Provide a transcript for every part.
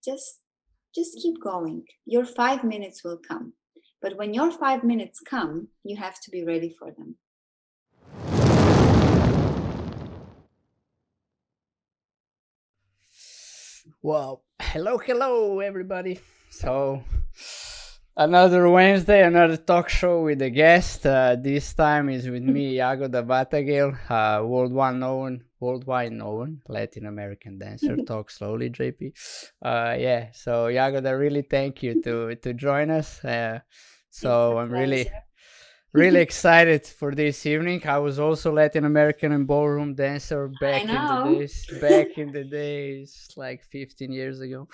just keep going. Your 5 minutes will come. But when your 5 minutes come, you have to be ready for them. Well, hello, everybody. So, another Wednesday, another talk show with a guest. This time is with me, Jagoda Batagelj, worldwide known Latin American dancer. Talk slowly, JP. Yeah. So, Jagoda, really thank you to join us. It's a I'm pleasure. really excited for this evening. I was also Latin American and ballroom dancer I know. back in the days, like 15 years ago.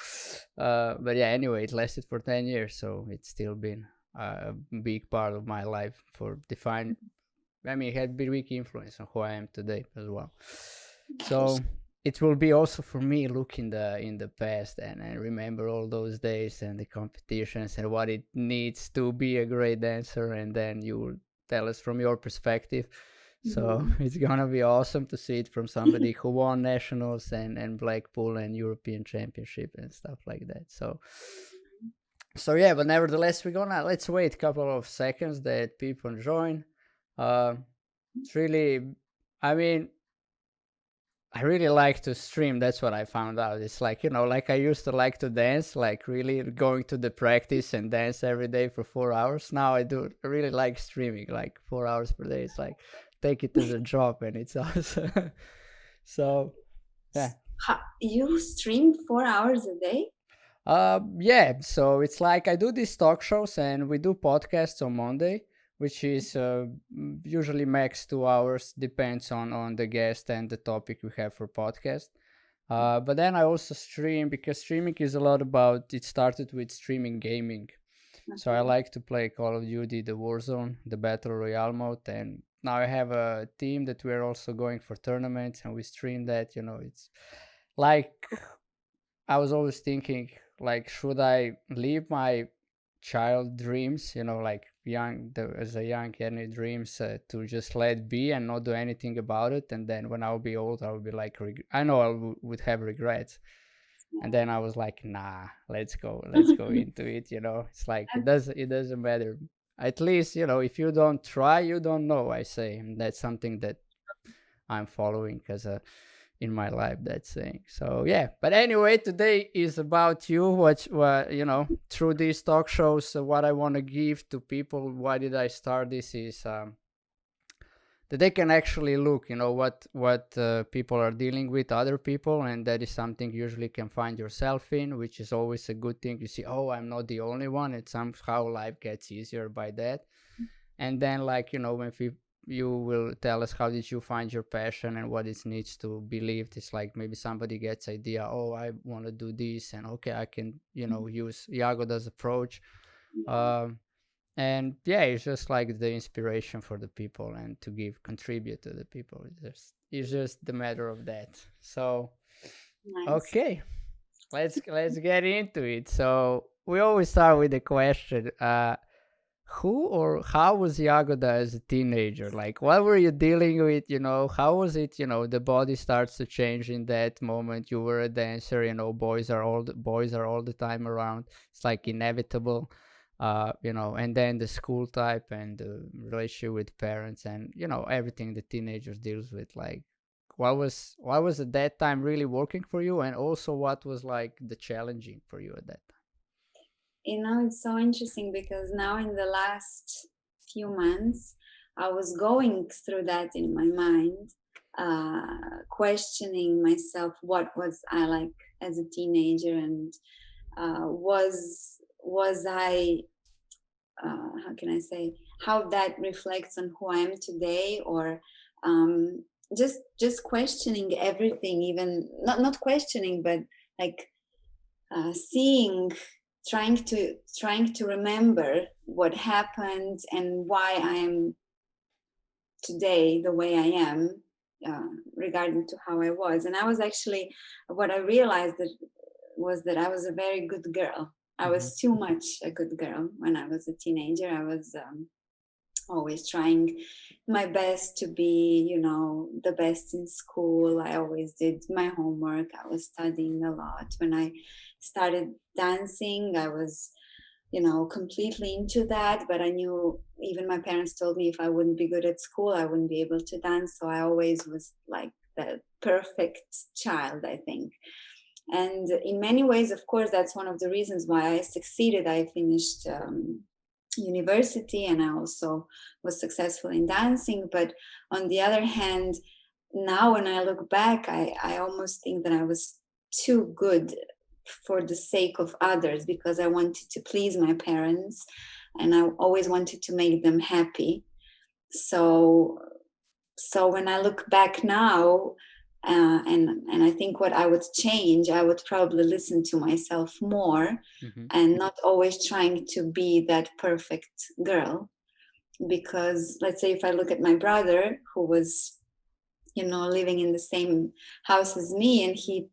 But yeah, anyway, it lasted for 10 years, so it's still been a big part of my life for define. I mean, it had big influence on who I am today as well. So it will be also for me look in the past and remember all those days and the competitions and what it needs to be a great dancer, and then you will tell us from your perspective. So it's gonna be awesome to see it from somebody who won nationals and Blackpool and European Championship and stuff like that. So yeah, but nevertheless, let's wait a couple of seconds that people join. It's really, I mean, I really like to stream. That's what I found out. It's like, like I used to like to dance, like really going to the practice and dance every day for 4 hours. Now I really like streaming, like 4 hours per day. It's like take it as a job and it's awesome. So, yeah. You stream 4 hours a day? Yeah, so it's like I do these talk shows and we do podcasts on Monday, which is usually max 2 hours, depends on the guest and the topic we have for podcast. But then I also stream because streaming is a lot about. It started with streaming gaming, so I Okay. like to play Call of Duty, the Warzone, the Battle Royale mode, and now I have a team that we're also going for tournaments and we stream that. It's like I was always thinking, like, should I leave my child dreams, like as a young any dreams to just let be and not do anything about it, and then when I'll be old, I'll be like, I know would have regrets. And then I was like, nah, let's go into it. It's like it doesn't matter. At least if you don't try, you don't know. I say, and that's something that I'm following because in my life, that saying. So yeah, but anyway, today is about you, what through these talk shows, what I want to give to people. Why did I start this is that they can actually look, what people are dealing with, other people, and that is something usually can find yourself in, which is always a good thing. You see, oh, I'm not the only one. It's somehow life gets easier by that. And then, like, when you will tell us how did you find your passion and what it needs to be lived. It's like maybe somebody gets idea, oh, I want to do this, and okay, I can use Jagoda's approach. um, and yeah, it's just like the inspiration for the people and to contribute to the people. It's just the matter of that. So Nice. okay, let's get into it. So we always start with the question, who or how was Jagoda as a teenager? Like, what were you dealing with? How was it? The body starts to change in that moment. You were a dancer. Boys are all the time around. It's like inevitable. And then the school type and the relationship with parents and everything the teenagers deals with. Like, what was at that time really working for you, and also what was like the challenging for you at that time? It's so interesting because now in the last few months, I was going through that in my mind, questioning myself, what was I like as a teenager, and was I, how can I say, how that reflects on who I am today, or um, just questioning everything, even not questioning, but like seeing, trying to remember what happened and why I am today the way I am, regarding to how I was. And I was actually, what I realized that was that I was a very good girl. I Mm-hmm. was too much a good girl when I was a teenager. I was always trying my best to be, the best in school. I always did my homework. I was studying a lot. When I started dancing, I was, completely into that. But I knew, even my parents told me, if I wouldn't be good at school, I wouldn't be able to dance. So I always was like the perfect child, I think. And in many ways, of course, that's one of the reasons why I succeeded. I finished university, and I also was successful in dancing. But on the other hand, now when I look back, I almost think that I was too good for the sake of others, because I wanted to please my parents and I always wanted to make them happy. So when I look back now, and I think what I would change, I would probably listen to myself more Hmm. and not always trying to be that perfect girl. Because let's say if I look at my brother, who was, living in the same house as me, and he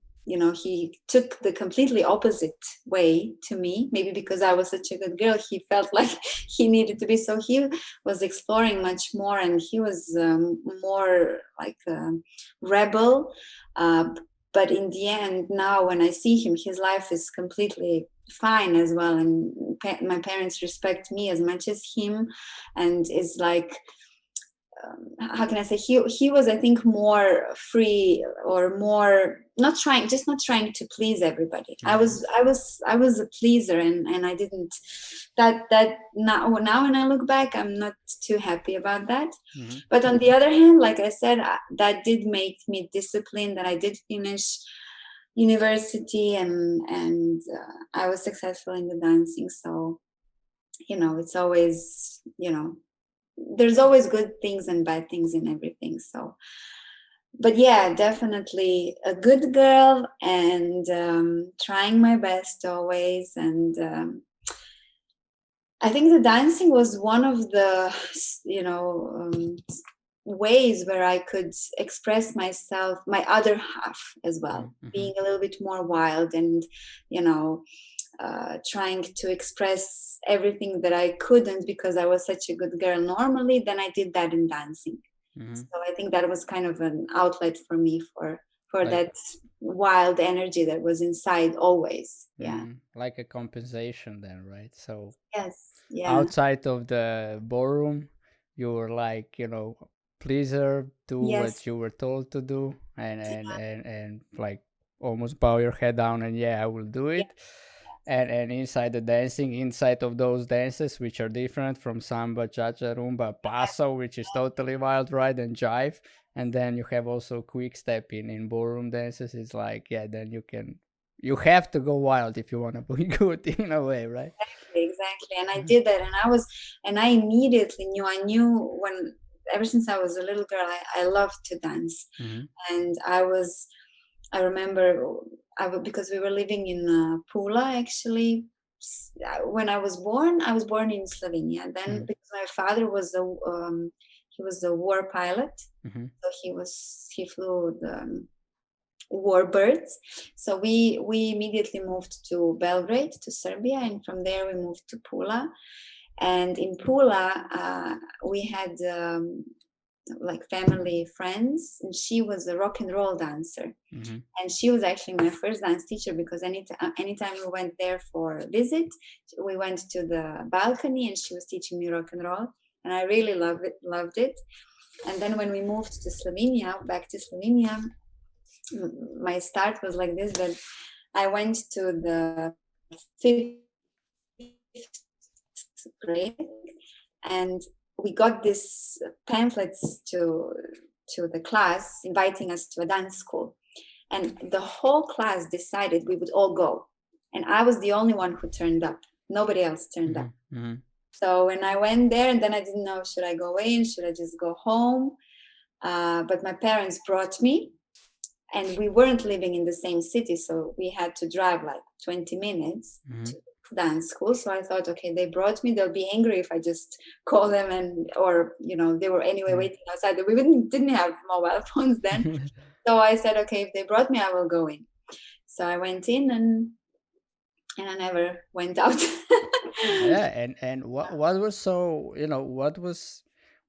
took the completely opposite way to me. Maybe because I was such a good girl, he felt like he needed to be. So he was exploring much more, and he was more like a rebel. uh, but in the end, now when I see him, his life is completely fine as well, and my parents respect me as much as him. And is like, how can I say, he was, I think, more free, or more not trying to please everybody. Hmm. I was a pleaser, and I didn't, that now when I look back, I'm not too happy about that. Hmm. But on the other hand, like I said, that did make me disciplined, that I did finish university, and I was successful in the dancing. So it's always, there's always good things and bad things in everything. So, but yeah, definitely a good girl, and trying my best always. And I think the dancing was one of the, ways where I could express myself, my other half as well, Hmm. being a little bit more wild, and you know trying to express everything that I couldn't, because I was such a good girl normally. Then I did that in dancing. Hmm. So I think that was kind of an outlet for me, for Like, that wild energy that was inside always. Yeah. like a compensation then, right? So Yes. Yeah. outside of the ballroom, you were like, pleaser, do what Yes. you were told to do, and like almost bow your head down and yeah, I will do Yeah. it. And inside the dancing, inside of those dances, which are different from samba, cha-cha, rumba, paso, which is totally wild, right, and jive, and then you have also quick step in ballroom dances. It's like, yeah, then you have to go wild if you want to be good in a way, right? Exactly. And I did that, and I immediately knew. I knew when, ever since I was a little girl, I loved to dance. Mm-hmm. And I remember, because we were living in Pula, actually. When I was born in Slovenia. Then, because my father was he was a war pilot, Mm-hmm. so he flew the warbirds. So we immediately moved to Belgrade, to Serbia, and from there we moved to Pula. And in Pula, we had like family friends, and she was a rock and roll dancer. Mm-hmm. And she was actually my first dance teacher, because anytime we went there for a visit, we went to the balcony and she was teaching me rock and roll, and I really loved it. And then when we moved to Slovenia, back to Slovenia, my start was like this: that I went to the 5th grade, and we got this pamphlets to the class inviting us to a dance school. And the whole class decided we would all go, and I was the only one who turned up. Nobody else turned up. Mm-hmm. So when I went there, and then I didn't know, should I go in, should I just go home? But my parents brought me, and we weren't living in the same city, so we had to drive like 20 minutes Mm-hmm. to dance school. So I thought, okay, they brought me, they'll be angry if I just call them, and or they were anyway waiting outside. We didn't have mobile phones then. Mm-hmm. So I said, okay, if they brought me, I will go in. So I went in, and I never went out. Yeah, and what was so,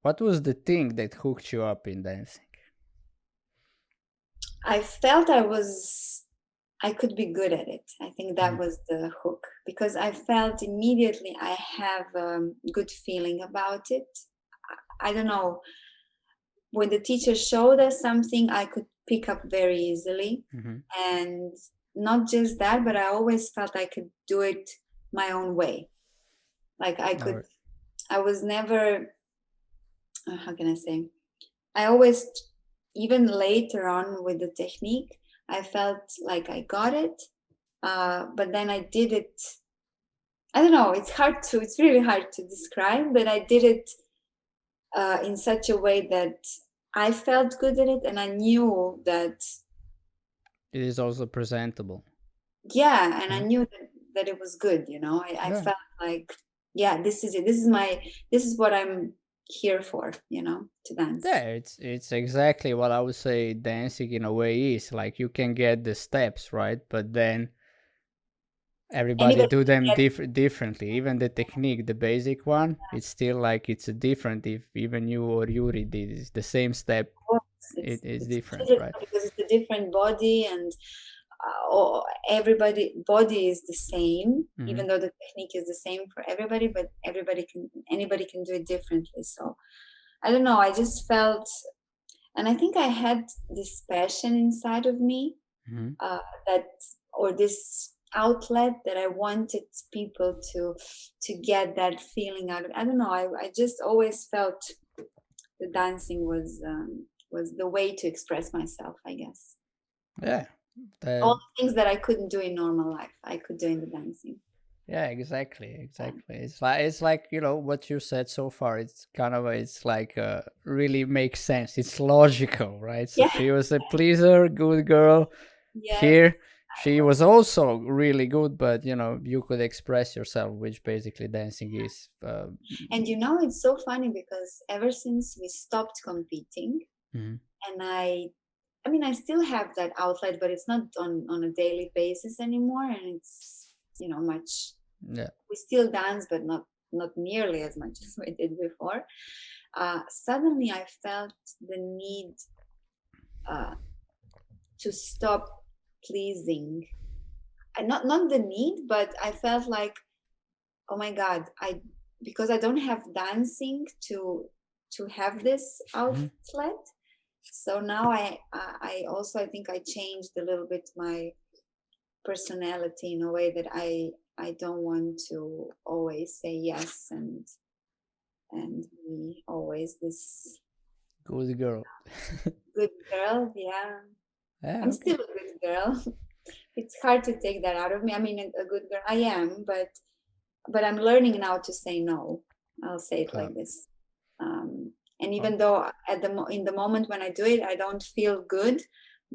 what was the thing that hooked you up in dancing? I felt I could be good at it. I think that Mhm. was the hook, because I felt immediately I have a good feeling about it. I don't know, when the teacher showed us something, I could pick up very easily. Mhm. And not just that, but I always felt I could do it my own way. Like All right. I was never, how can I say? I always, even later on with the technique, I felt like I got it. But then I did it. I don't know. It's really hard to describe, but I did it in such a way that I felt good at it, and I knew that, It is also presentable. yeah, and I Yeah. knew that it was good. I Yeah. felt like, yeah, this is it. This is what I'm here for. To Yeah, dance. it's exactly what I would say dancing in a way is. Like you can get the steps, right? But then everybody Anybody do can them get differently. Even the technique, the basic one, it's still like it's a different. If even you or Yuri did it's the same step, course. it is It's different, different right? because it's a different body, and everybody body is the same, Hmm. even though the technique is the same for everybody, but anybody can do it differently. So I don't know, I just felt, and I think I had this passion inside of me, Hmm. that, or this outlet that I wanted people to get that feeling out of. I don't know, I just always felt the dancing was the way to express myself, I guess. Yeah. All The, the things that I couldn't do in normal life, I could do in the dancing. yeah, exactly, Yeah. exactly. It's like what you said so far. It's kind of it's like really makes sense. It's logical, right? So Yeah. she was a pleaser, good girl. Yes. Here, she was also really good, but you could express yourself, which basically dancing is. And it's so funny because ever since we stopped competing, Mhm. and I mean, I still have that outlet, but it's not on a daily basis anymore, and it's much. Yeah. We still dance, but not nearly as much as we did before. Suddenly, I felt the need uh, to stop pleasing. And not the need, but I felt like, oh my God, I because I don't have dancing to have this Mhm. outlet. So now I also, I think I changed a little bit my personality in a way that I don't want to always say yes and be always this Good girl. good girl. Yeah, Yeah. I'm still Okay. a good girl. It's hard to take that out of me. I mean, a good girl I am, but I'm learning now to say no. I'll say it Uh, like this. And oh, even though in the moment when I do it, I don't feel good,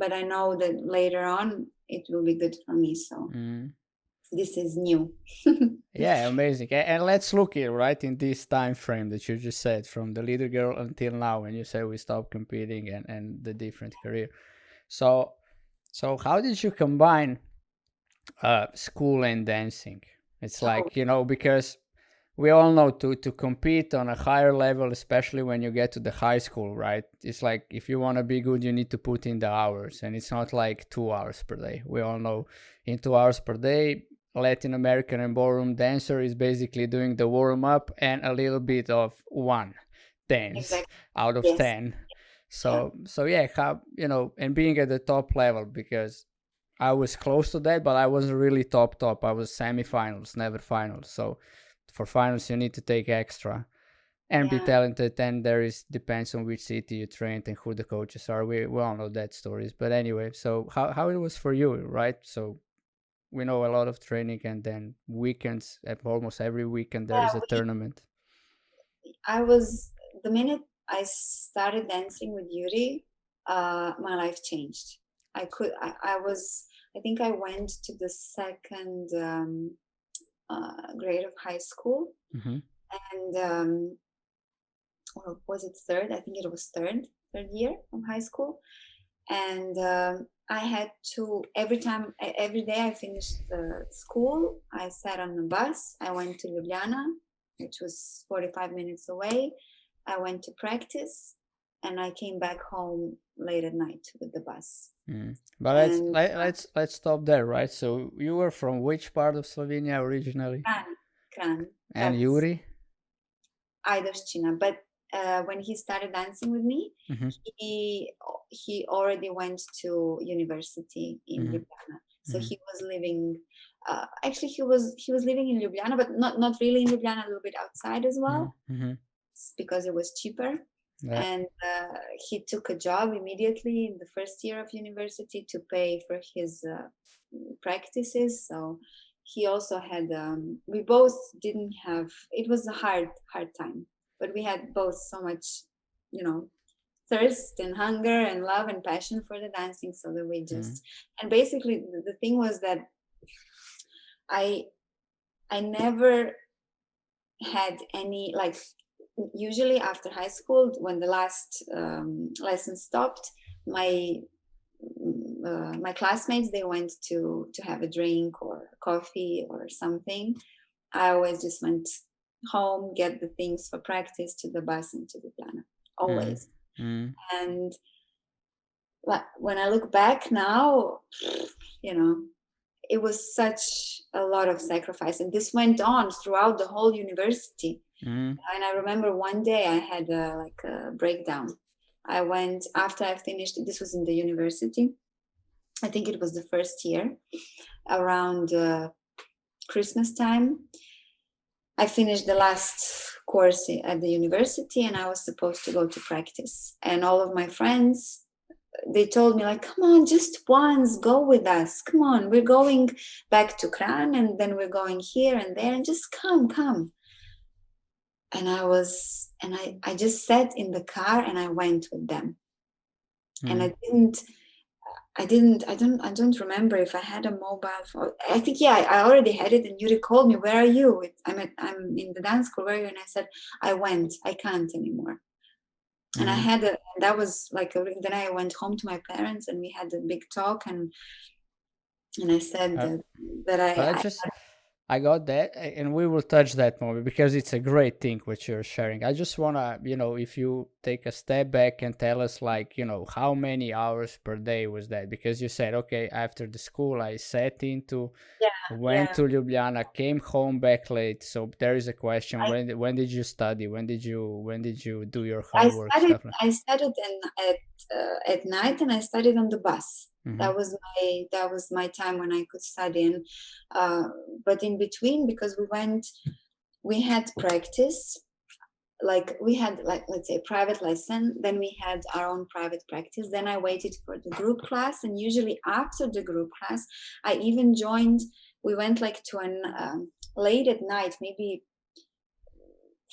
but I know that later on it will be good for me. So mm. this is new. Yeah, amazing. And let's look here, right, in this time frame that you just said, from the leader girl until now, when you say we stopped competing and the different career. So, so how did you combine school and dancing? It's Oh, like because we all know to compete on a higher level, especially when you get to the high school, right? It's like if you want to be good, you need to put in the hours, and it's not like 2 hours per day. We all know in 2 hours per day, Latin American and ballroom dancer is basically doing the warm up and a little bit of one dance exactly. out of Yes. 10. Yeah. So yeah, how and being at the top level, because I was close to that, but I wasn't really top. I was semifinals, never finals. So for finals, you need to take extra and be Yeah. talented. And there is depends on which city you trained and who the coaches are. We all know that stories. But anyway, so how it was for you, right? So we know a lot of training, and then weekends. Almost every weekend there Yeah. is a tournament. I was the minute I started dancing with Yuri, my life changed. I was. I think I went to the second grade of high school, Mm-hmm. and or was it third? I think it was third year of high school, and I had to every day I finished the school. I sat on the bus. I went to Ljubljana, which was 45 minutes away. I went to practice, and I came back home late at night with the bus. But And let's stop there, right? So you were from which part of Slovenia originally? Kran, And that's Juri? Ajdovščina. But when he started dancing with me, Mm-hmm. he already went to university in Mm-hmm. Ljubljana. So Mm-hmm. he was living. Actually, he was living in Ljubljana, but not really in Ljubljana. A little bit outside as well, Mm-hmm. because it was cheaper. Yeah. And he took a job immediately in the first year of university to pay for his practices. So he also had. We both didn't have. It was a hard time, but we had both so much, thirst and hunger and love and passion for the dancing, so that we just. And basically, the thing was that I never had any, like, usually after high school, when the last lesson stopped, my classmates, they went to have a drink or coffee or something. I always just went home, get the things for practice, to the bus and to the piano, always. And when I look back now, it was such a lot of sacrifice, and this went on throughout the whole university. And I remember one day I had a breakdown. I went, after I finished, this was in the university, I think it was the first year, around Christmas time. I finished the last course at the university, and I was supposed to go to practice. And all of my friends, they told me, like, come on, just once, go with us. Come on, we're going back to Kran, and then we're going here and there, and just come. And I just sat in the car and I went with them. And I don't remember if I had a mobile phone. I think, yeah, I already had it. And Yuri called me, where are you? I'm in the dance school, where are you? And I said, I can't anymore. And I had that was like, then I went home to my parents and we had a big talk, and I said that I got that, and we will touch that moment because it's a great thing what you're sharing. I just wanna, if you take a step back and tell us, like, how many hours per day was that? Because you said, okay, after the school, I went to Ljubljana, came home back late. So there is a question: when did you study? When did you do your homework? I studied at night, and I studied on the bus. That was my time when I could study. And but in between, because we had practice, like we had, like, let's say, private lesson, then we had our own private practice, then I waited for the group class, and usually after the group class I even joined. We went like to an late at night, maybe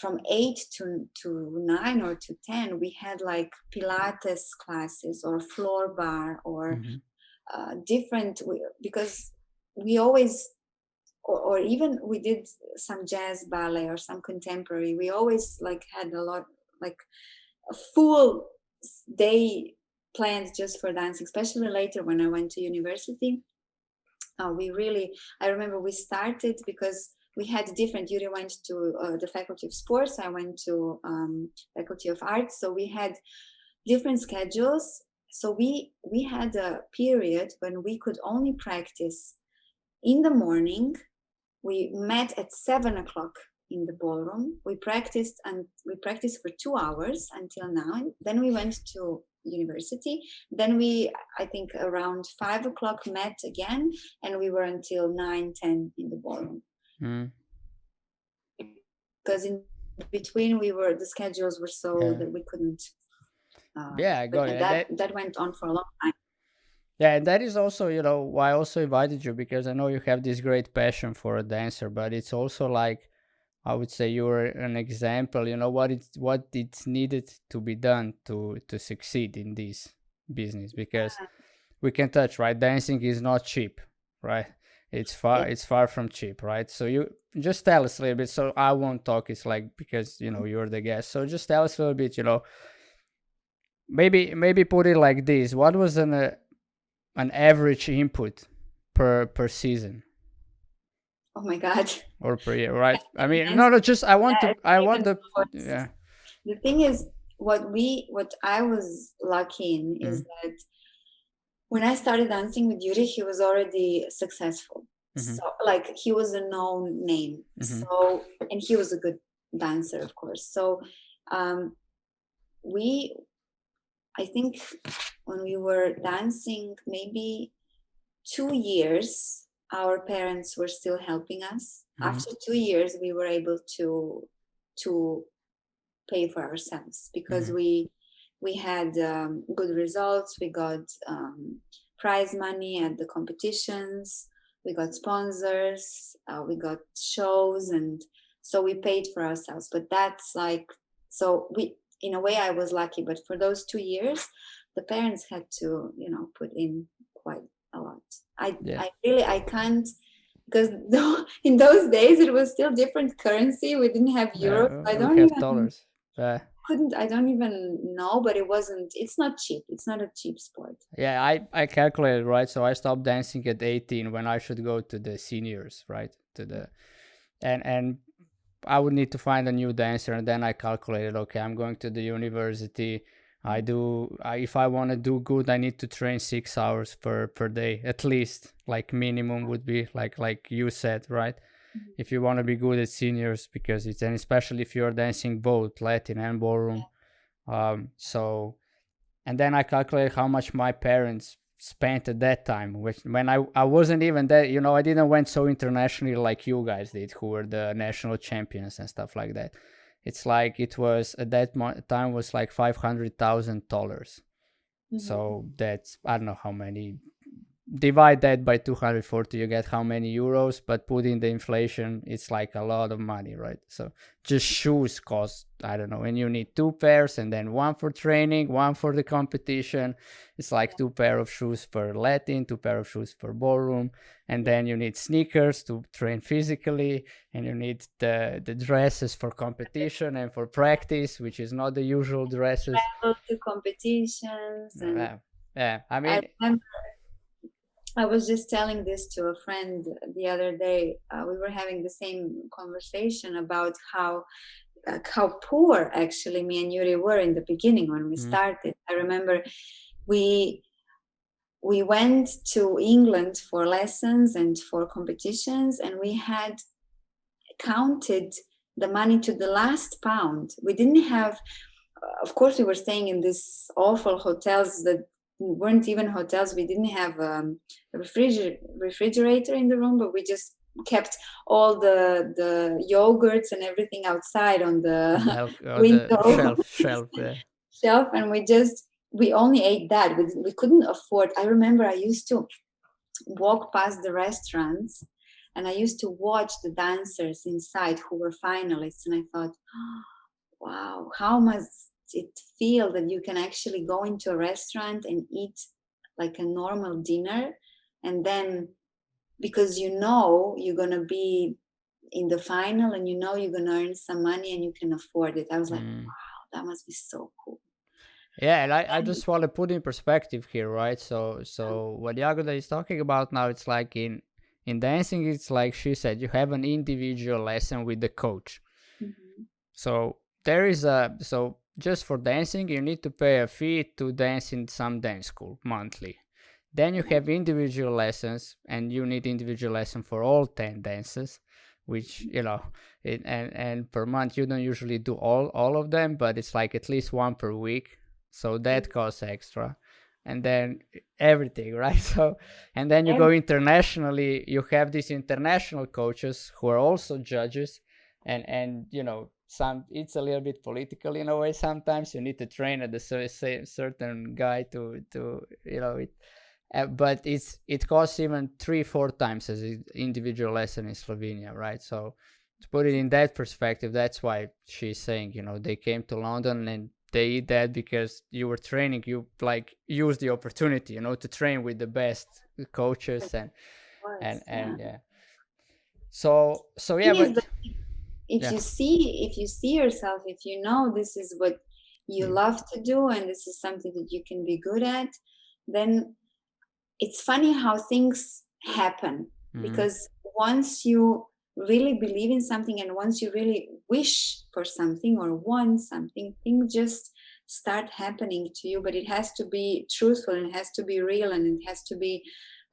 from 8 to 9 or to 10, we had like Pilates classes or floor bar or different, because we always, or even we did some jazz ballet or some contemporary. We always like had a lot, like a full day planned just for dancing, especially later when I went to university. I remember we started, because we had different. Yuri went to the Faculty of Sports, I went to Faculty of Arts, so we had different schedules. So we had a period when we could only practice in the morning. We met at 7 o'clock in the ballroom. We practiced for 2 hours until 9. Then we went to university. Then we, I think, around 5 o'clock met again, and we were until 9, 10 in the ballroom. Because in between the schedules were so that we couldn't. I got it. That went on for a long time. Yeah, and that is also, why I also invited you, because I know you have this great passion for a dancer, but it's also like, I would say you're an example, what it's needed to be done to succeed in this business, because we can touch, right? Dancing is not cheap, right? It's far from cheap, right? So you just tell us a little bit. So I won't talk. It's like, because you're the guest. So just tell us a little bit. Maybe put it like this: what was an average input per season? Oh my God. Or per year, right? I mean, no, just I want the. The thing is, what I was lucky in is that when I started dancing with Jurij, he was already successful. So like he was a known name. So, and he was a good dancer, of course. So we, I think when we were dancing maybe 2 years, our parents were still helping us. After 2 years, we were able to pay for ourselves because we had good results. We got prize money at the competitions. We got sponsors. We got shows, and so we paid for ourselves. But that's like, so we, in a way, I was lucky. But for those 2 years, the parents had to, put in quite a lot. I can't, because in those days it was still different currency. We didn't have euros. Dollars. I don't even know, but it's not cheap. It's not a cheap sport. Yeah, I calculated, right? So I stopped dancing at 18 when I should go to the seniors, right? And I would need to find a new dancer, and then I calculated, okay, I'm going to the university. If I want to do good, I need to train 6 hours per day, at least, like minimum would be like you said, right? If you want to be good at seniors, because and especially if you're dancing both Latin and ballroom. So, and then I calculated how much my parents spent at that time, when I wasn't even that, I didn't went so internationally like you guys did, who were the national champions and stuff like that. It's like it was at that time was like $500,000. So that's, I don't know how many, divide that by 240, you get how many euros, but put in the inflation, it's like a lot of money, right? So just shoes cost, I don't know, and you need 2 pairs, and then one for training, one for the competition. It's like 2 pair of shoes per Latin, 2 pair of shoes per ballroom, and then you need sneakers to train physically, and you need the dresses for competition and for practice, which is not the usual dresses. Travel to competitions, and yeah, I I mean, remember I was just telling this to a friend the other day. We were having the same conversation about how poor actually me and Yuri were in the beginning when we started. I remember we went to England for lessons and for competitions, and we had counted the money to the last pound. We didn't have, of course, we were staying in these awful hotels that weren't even hotels. We didn't have a refrigerator in the room, but we just kept all the yogurts and everything outside on the window shelf. shelf, and we only ate that. We couldn't afford. I remember I used to walk past the restaurants, and I used to watch the dancers inside who were finalists, and I thought, oh, wow, how must it feel that you can actually go into a restaurant and eat like a normal dinner, and then because you're gonna be in the final, and you're gonna earn some money and you can afford it. I was like, wow, that must be so cool. Yeah, and I just want to put in perspective here, right? So what Jagoda is talking about now, it's like in dancing, it's like she said, you have an individual lesson with the coach. So there is so just for dancing, you need to pay a fee to dance in some dance school monthly. Then you have individual lessons, and you need individual lesson for all 10 dances, which, and per month you don't usually do all of them, but it's like at least one per week. So that costs extra. And then everything, right? So, and then you go internationally, you have these international coaches who are also judges, and it's a little bit political in a way. Sometimes you need to train at a certain guy to it. But it costs even 3-4 times as an individual lesson in Slovenia, right? So to put it in that perspective, that's why she's saying, they came to London and they did that because you were training. You like use the opportunity, to train with the best coaches and yeah. So yeah, but if you see yourself, if this is what you love to do and this is something that you can be good at, then it's funny how things happen. Because once you really believe in something and once you really wish for something or want something, things just start happening to you, but it has to be truthful and it has to be real and it has to be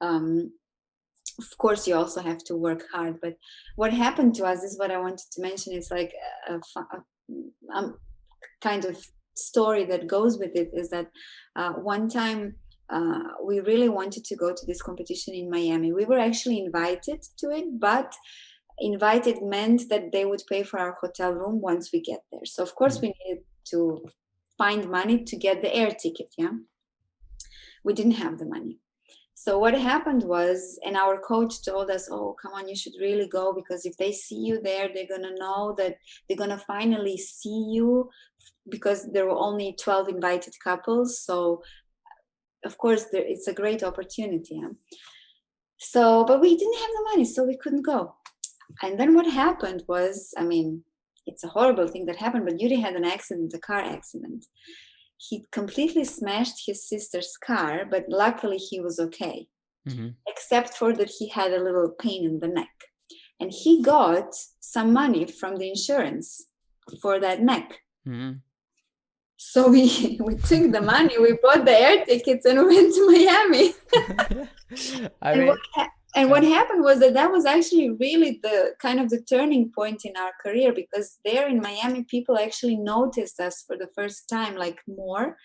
of course you also have to work hard. But what happened to us is what I wanted to mention. It's like a kind of story that goes with it, is that one time we really wanted to go to this competition in Miami. We were actually invited to it, but invited meant that they would pay for our hotel room once we get there. So of course we needed to find money to get the air ticket. Yeah, we didn't have the money. So what happened was, and our coach told us, oh, come on, you should really go, because if they see you there, they're going to know that they're going to finally see you, because there were only 12 invited couples. So of course it's a great opportunity. Yeah? So, but we didn't have the money, so we couldn't go. And then what happened was, I mean, it's a horrible thing that happened, but Jurij had an accident, a car accident. He completely smashed his sister's car, but luckily he was okay, except for that he had a little pain in the neck. And he got some money from the insurance for that neck. So we took the money, we bought the air tickets and went to Miami. What happened was that was actually really the kind of the turning point in our career, because there in Miami, people actually noticed us for the first time, like more.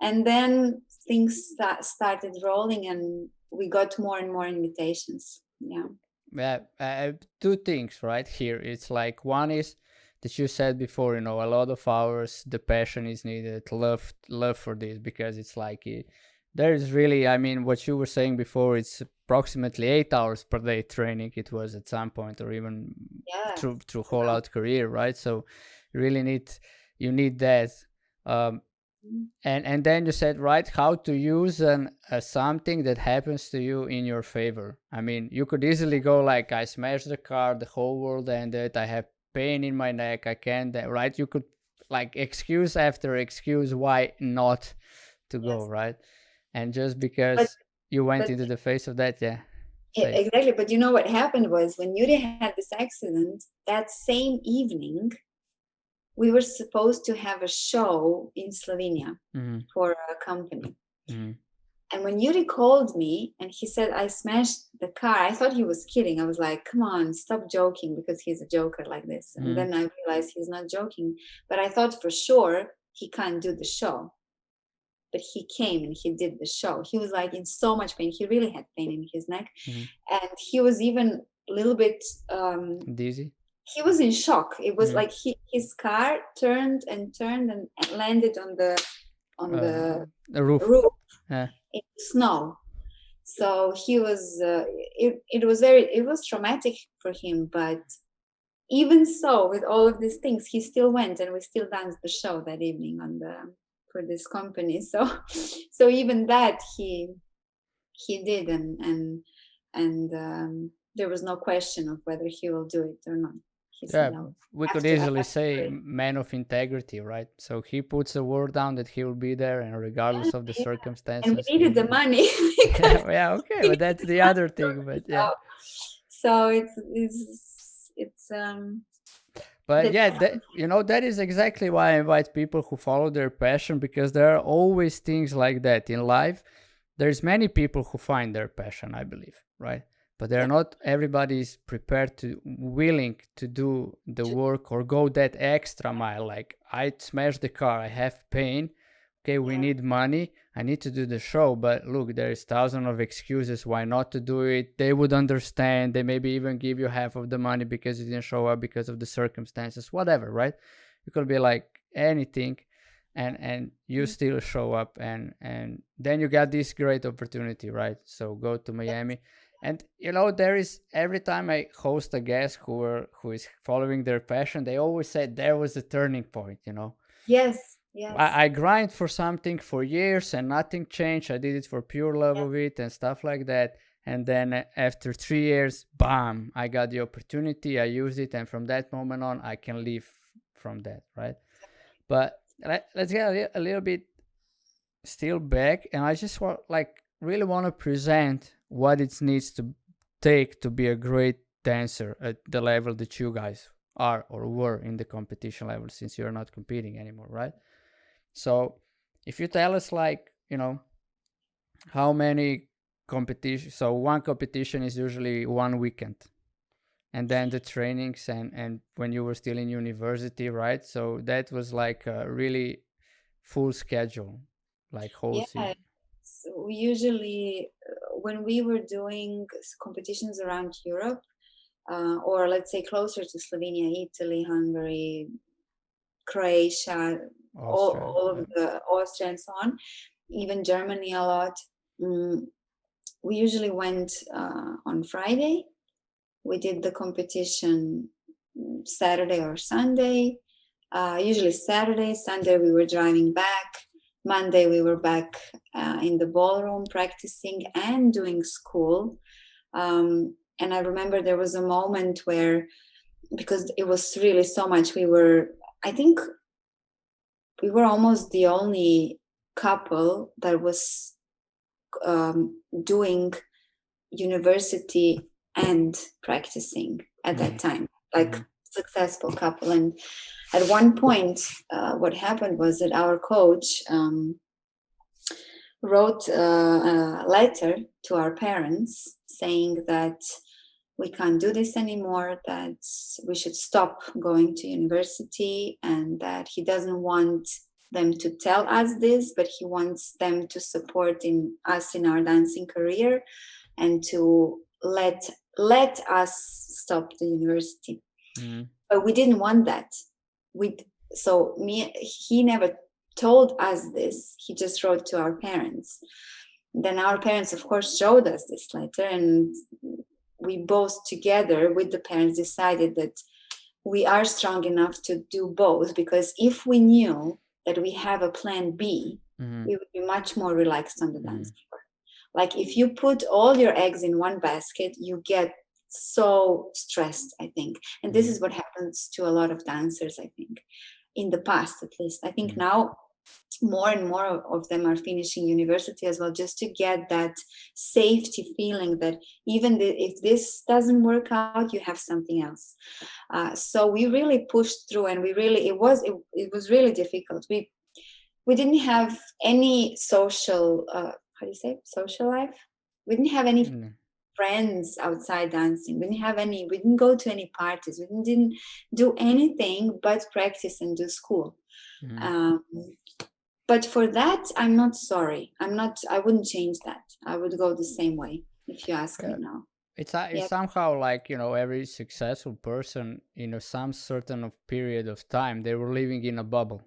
And then things started rolling and we got more and more invitations. Yeah. Two things right here. It's like, one is that you said before, a lot of hours, the passion is needed, love for this, because it's like there is really, I mean, what you were saying before, it's approximately 8 hours per day training. It was at some point, or even through whole out career, right? So you need that. And then you said, right, how to use something that happens to you in your favor. I mean, you could easily go like, I smashed the car, the whole world ended, I have pain in my neck, I can't, right? You could like excuse after excuse why not to go, right? And just because you went into the face of that, exactly. But you know what happened was, when Jurij had this accident, that same evening, we were supposed to have a show in Slovenia for a company. And when Jurij called me and he said, I smashed the car, I thought he was kidding. I was like, come on, stop joking, because he's a joker like this. And then I realized he's not joking. But I thought for sure he can't do the show. But he came and he did the show. He was like in so much pain. He really had pain in his neck. And he was even a little bit dizzy. He was in shock. It was like his car turned and landed on the roof. In the snow. So he was it was traumatic for him, but even so, with all of these things, he still went, and we still danced the show that evening for this company. So even that he did, and there was no question of whether he will do it or not. We could easily say man of integrity, right? So he puts a word down that he will be there, and regardless of the circumstances. And we needed the money. Okay, but that's the other thing. But so it's but that is exactly why I invite people who follow their passion, because there are always things like that in life. There's many people who find their passion, I believe, right? But they're not, everybody is prepared to, willing to do the work or go that extra mile. Like, I smashed the car, I have pain, okay, we need money, I need to do the show, but look, there's thousands of excuses why not to do it. They would understand, they maybe even give you half of the money because you didn't show up because of the circumstances, whatever, right? It could be like anything, and you still show up, and then you got this great opportunity, right? So go to Miami. And there is, every time I host a guest who is following their passion, they always say there was a turning point. Yes. I grind for something for years and nothing changed. I did it for pure love of it and stuff like that. And then after 3 years, bam, I got the opportunity. I used it, and from that moment on, I can live from that, right? But let's get a little bit still back, and I just really want to present what it needs to take to be a great dancer at the level that you guys are or were in the competition level, since you're not competing anymore, right? So if you tell us, like, how many competition, so one competition is usually one weekend, and then the trainings, and when you were still in university, right? So that was like a really full schedule, like whole Yeah. season. So we usually, when we were doing competitions around Europe, or let's say closer to Slovenia, Italy, Hungary, Croatia, Austria, all yeah. of the Austria and so on, even Germany a lot. Mm, we usually went on Friday. We did the competition Saturday or Sunday. Usually Saturday, Sunday we were driving back. Monday we were back in the ballroom practicing and doing school. And I remember there was a moment where, because it was really so much, I think we were almost the only couple that was doing university and practicing at that Mhm, time, like mhm, successful couple. And at one point, what happened was that our coach wrote a letter to our parents saying that we can't do this anymore, that we should stop going to university, and that he doesn't want them to tell us this, but he wants them to support in us in our dancing career, and to let us stop the university. mhm, But we didn't want that. We so me He never told us this. He just wrote to our parents. Then our parents, of course, showed us this letter, and we both together with the parents decided that we are strong enough to do both, because if we knew that we have a plan B, mhm, we would be much more relaxed on the dance mhm, floor. Like if you put all your eggs in one basket, you get so stressed, I think. And this mhm, is what happens to a lot of dancers, I think, in the past at least. I think mhm. now more and more of them are finishing university as well, just to get that safety feeling that even if this doesn't work out, you have something else. So we really pushed through, and we really it was really difficult. We didn't have any social how do you say social life. We didn't have any Mm, friends outside dancing. We didn't go to any parties. We didn't do anything but practice and do school. mhm. um, but for that, I'm not sorry. I wouldn't change that. I would go the same way if you ask me Yeah, now. it's Yeah. somehow like, every successful person in some certain of period of time, they were living in a bubble.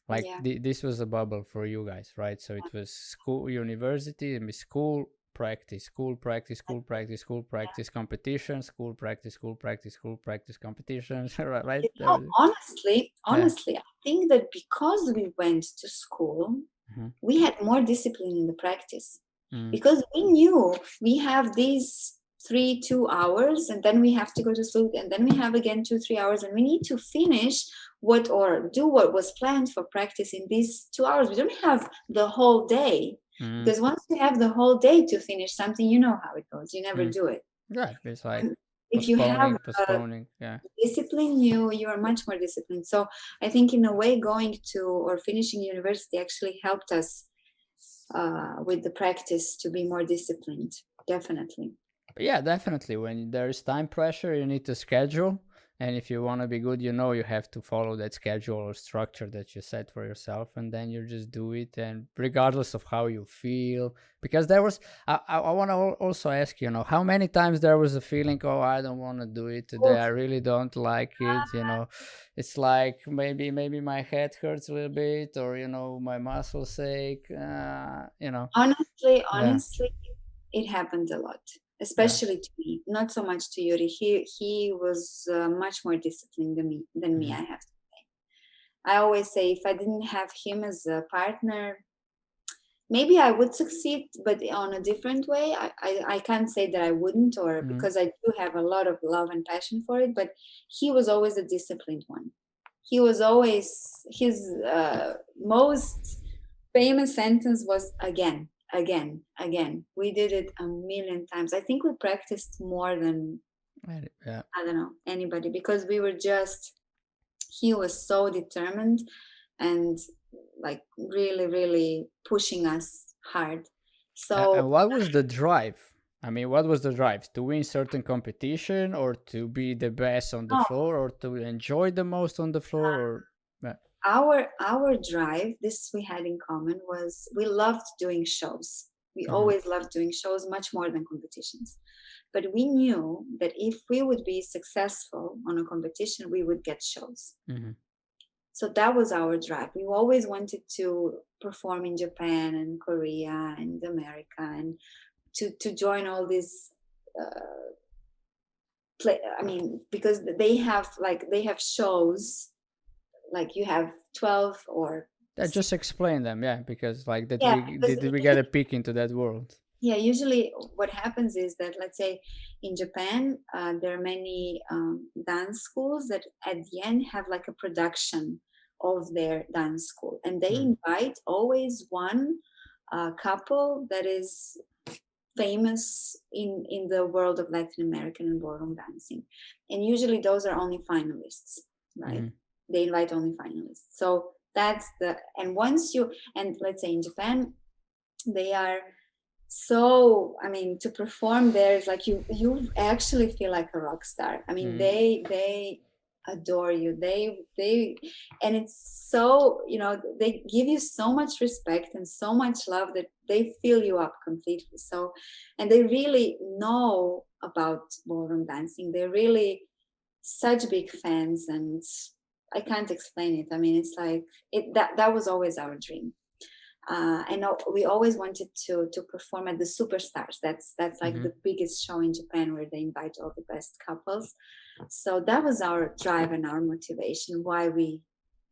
Like Yeah. this was a bubble for you guys, right? So it was school, university, and school practice, school practice, school practice, school practice competition, school practice, school practice, school practice competitions. Right, right. Yeah. Honestly, I think that because we went to school, Hmm. we had more discipline in the practice, Mm, because we knew we have these 2 hours, and then we have to go to sleep, and then we have again 2 3 hours, and we need to finish what or do what was planned for practice in these 2 hours. We don't have the whole day, mm, because once you have the whole day to finish something, you know how it goes. You never mm. do it. Yeah, it's like And if you have postponing, postponing. Yeah. discipline, you are much more disciplined. So I think in a way, going to or finishing university actually helped us with the practice to be more disciplined. Definitely. But yeah, definitely. When there is time pressure, you need to schedule. And if you want to be good, you have to follow that schedule or structure that you set for yourself. And then you just do it. And regardless of how you feel, because there was, I want to also ask, how many times there was a feeling, oh, I don't want to do it today. Oof. I really don't like it. It's like maybe my head hurts a little bit, or, my muscles ache, Honestly, Yeah. honestly, it happened a lot, Yeah. especially to me. Not so much to Yuri. He was much more disciplined than me. Mm-hmm. I have to. I always say if I didn't have him as a partner, maybe I would succeed, but on a different way. I can't say that I wouldn't, or Mm-hmm. because I do have a lot of love and passion for it. But he was always a disciplined one. He was always his most famous sentence was again, again, again. We did it a million times. I think we practiced more than, Yeah. I don't know, anybody, because we were just, he was so determined, and like really, really pushing us hard. So And what was the drive? I mean, what was the drive? To win certain competition, or to be the best on the no, floor, or to enjoy the most on the floor, or our drive, this we had in common, was we loved doing shows. We mm-hmm, always loved doing shows much more than competitions. But we knew that if we would be successful on a competition, we would get shows. mm-hmm, So that was our drive. We always wanted to perform in Japan and Korea and America, and to join all these I mean, because they have shows, like you have 12 or just explain them, yeah, because like that yeah, we because we get a peek into that world. yeah, usually what happens is that, let's say in Japan, there are many dance schools that at the end have like a production of their dance school, and they Mm, invite always one couple that is famous in the world of Latin American and ballroom dancing, and usually those are only finalists, right? mm-hmm, They invite only finalists. So that's the and once you and let's say in Japan, they are so, I mean, to perform there is like you actually feel like a rock star. I mean, mm-hmm, they adore you. They and it's so, they give you so much respect and so much love that they fill you up completely. So, and they really know about ballroom dancing. They're really such big fans, and I can't explain it. I mean, it's like that was always our dream. And we always wanted to perform at the superstars. That's like mm-hmm. the biggest show in Japan, where they invite all the best couples. So that was our drive and our motivation,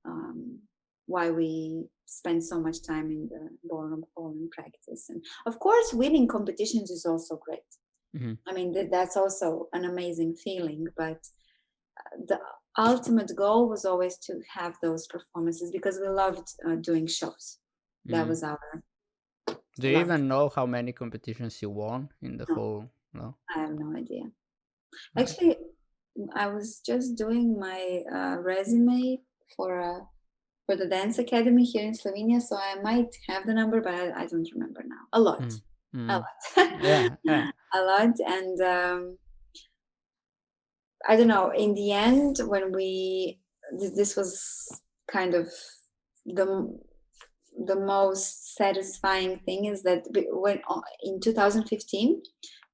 um, why we spend so much time in the ballroom hall and practice. And of course, winning competitions is also great. Mm-hmm. I mean, that's also an amazing feeling. But the ultimate goal was always to have those performances, because we loved doing shows. That Mm-hmm. was our Do you love. even know how many competitions you won in the No, whole? No. I have no idea. Uh, Actually, I was just doing my resume for for the dance academy here in Slovenia, so I might have the number, but I don't remember now. A lot, mm, a mm. lot, Yeah, yeah. a lot, and I don't know. In the end, when this was kind of the the most satisfying thing is that when in 2015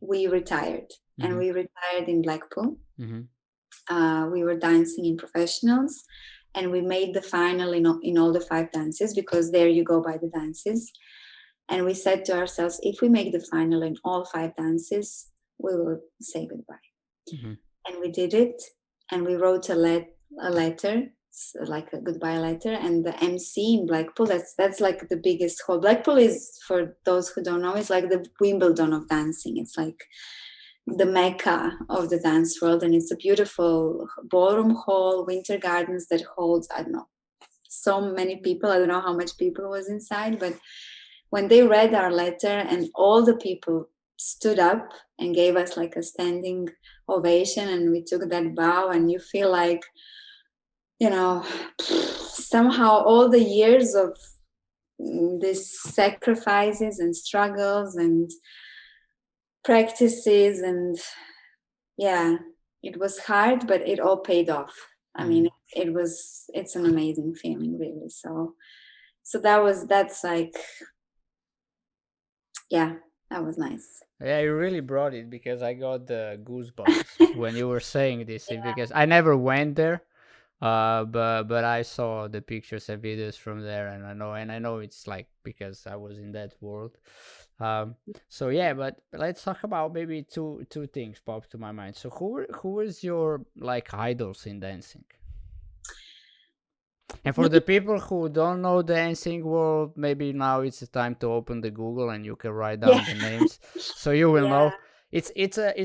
we retired, and Mm-hmm, we retired in Blackpool. mm-hmm, We were dancing in professionals, and we made the final in all the 5 dances, because there you go by the dances. And we said to ourselves, if we make the final in all 5 dances, we will say goodbye. mm-hmm, And we did it, and we wrote a letter, like a goodbye letter. And the MC in Blackpool, that's like the biggest hall. Blackpool is, for those who don't know, is like the Wimbledon of dancing. It's like the mecca of the dance world, and it's a beautiful ballroom hall, winter gardens, that holds, I don't know, so many people. I don't know how much people was inside, but when they read our letter and all the people stood up and gave us like a standing ovation, and we took that bow, and you feel like, you know, somehow all the years of these sacrifices and struggles and practices, and yeah, it was hard, but it all paid off. I mm. mean, it's an amazing feeling, really. So that's like, yeah, that was nice. Yeah, you really brought it because I got the goosebumps when you were saying this. Because I never went there, but I saw the pictures and videos from there, and I know it's like because I was in that world. Um, so yeah, but let's talk about maybe two things pop to my mind. So who is your like idols in dancing? And for the Me, people who don't know the dancing world, maybe now it's the time to open the Google and you can write yeah, down the names, so you will yeah, know. It's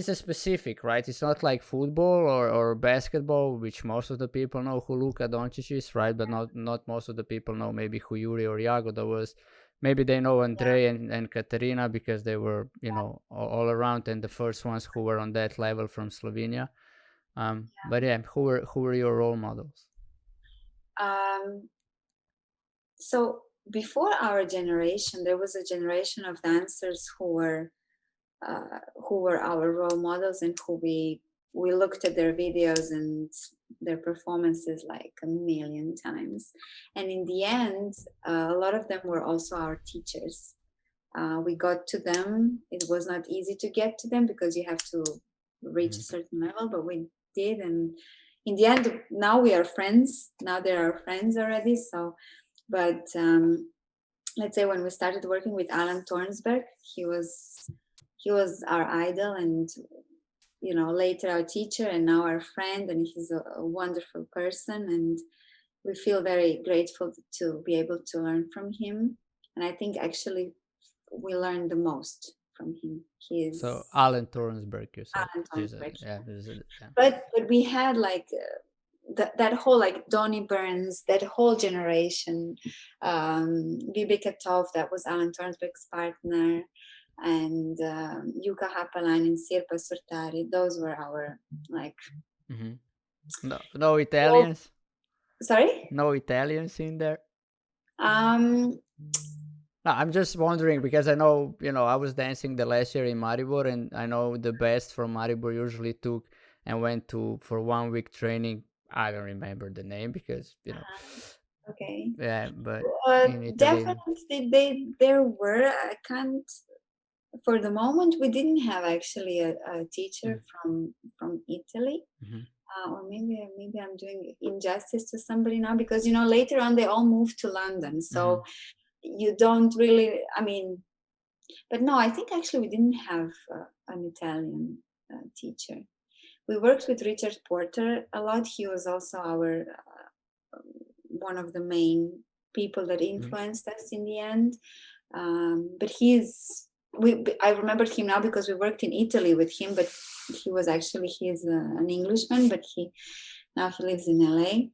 a specific, right? It's not like football or basketball, which most of the people know who Luka Doncic is, right? But not most of the people know maybe who Yuri or Jagoda was. Maybe they know yeah, Andre and Katerina because they were, all around and the first ones who were on that level from Slovenia. But yeah, who were your role models? yeah. So before our generation, there was a generation of dancers who were our role models and who we looked at their videos and their performances like a million times. And in the end, a lot of them were also our teachers. We got to them. It was not easy to get to them because you have to reach a certain level, but we did. And in the end, now we are friends. Now they're our friends already. So, but let's say when we started working with Alan Tornsberg, he was our idol, and later our teacher, and now our friend, and he's a wonderful person, and we feel very grateful to be able to learn from him. And I think actually we learned the most from him. He is So Alan Tornsberg, you said. Alan Tornsberg. Yeah. But we had like that whole like Donnie Burns, that whole generation, Vibeke Tov, that was Alan Tornsberg's partner, and Jukka Haapalainen, Sirpa Surtari. Those were our like. No Italians. Sorry. No Italians in there. Um. No, I'm just wondering because I know, I was dancing the last year in Maribor, and I know the best from Maribor usually took and went to for 1 week training. I don't remember the name because, Okay. Yeah, but in Italy. Definitely, there were. I can't. For the moment, we didn't have actually a teacher from Italy. Or maybe I'm doing injustice to somebody now because later on they all moved to London, so you don't really. I mean, but no, I think actually we didn't have an Italian teacher. We worked with Richard Porter a lot. He was also our one of the main people that influenced us in the end. But I remembered him now because we worked in Italy with him, but he's an Englishman, but now he lives in LA.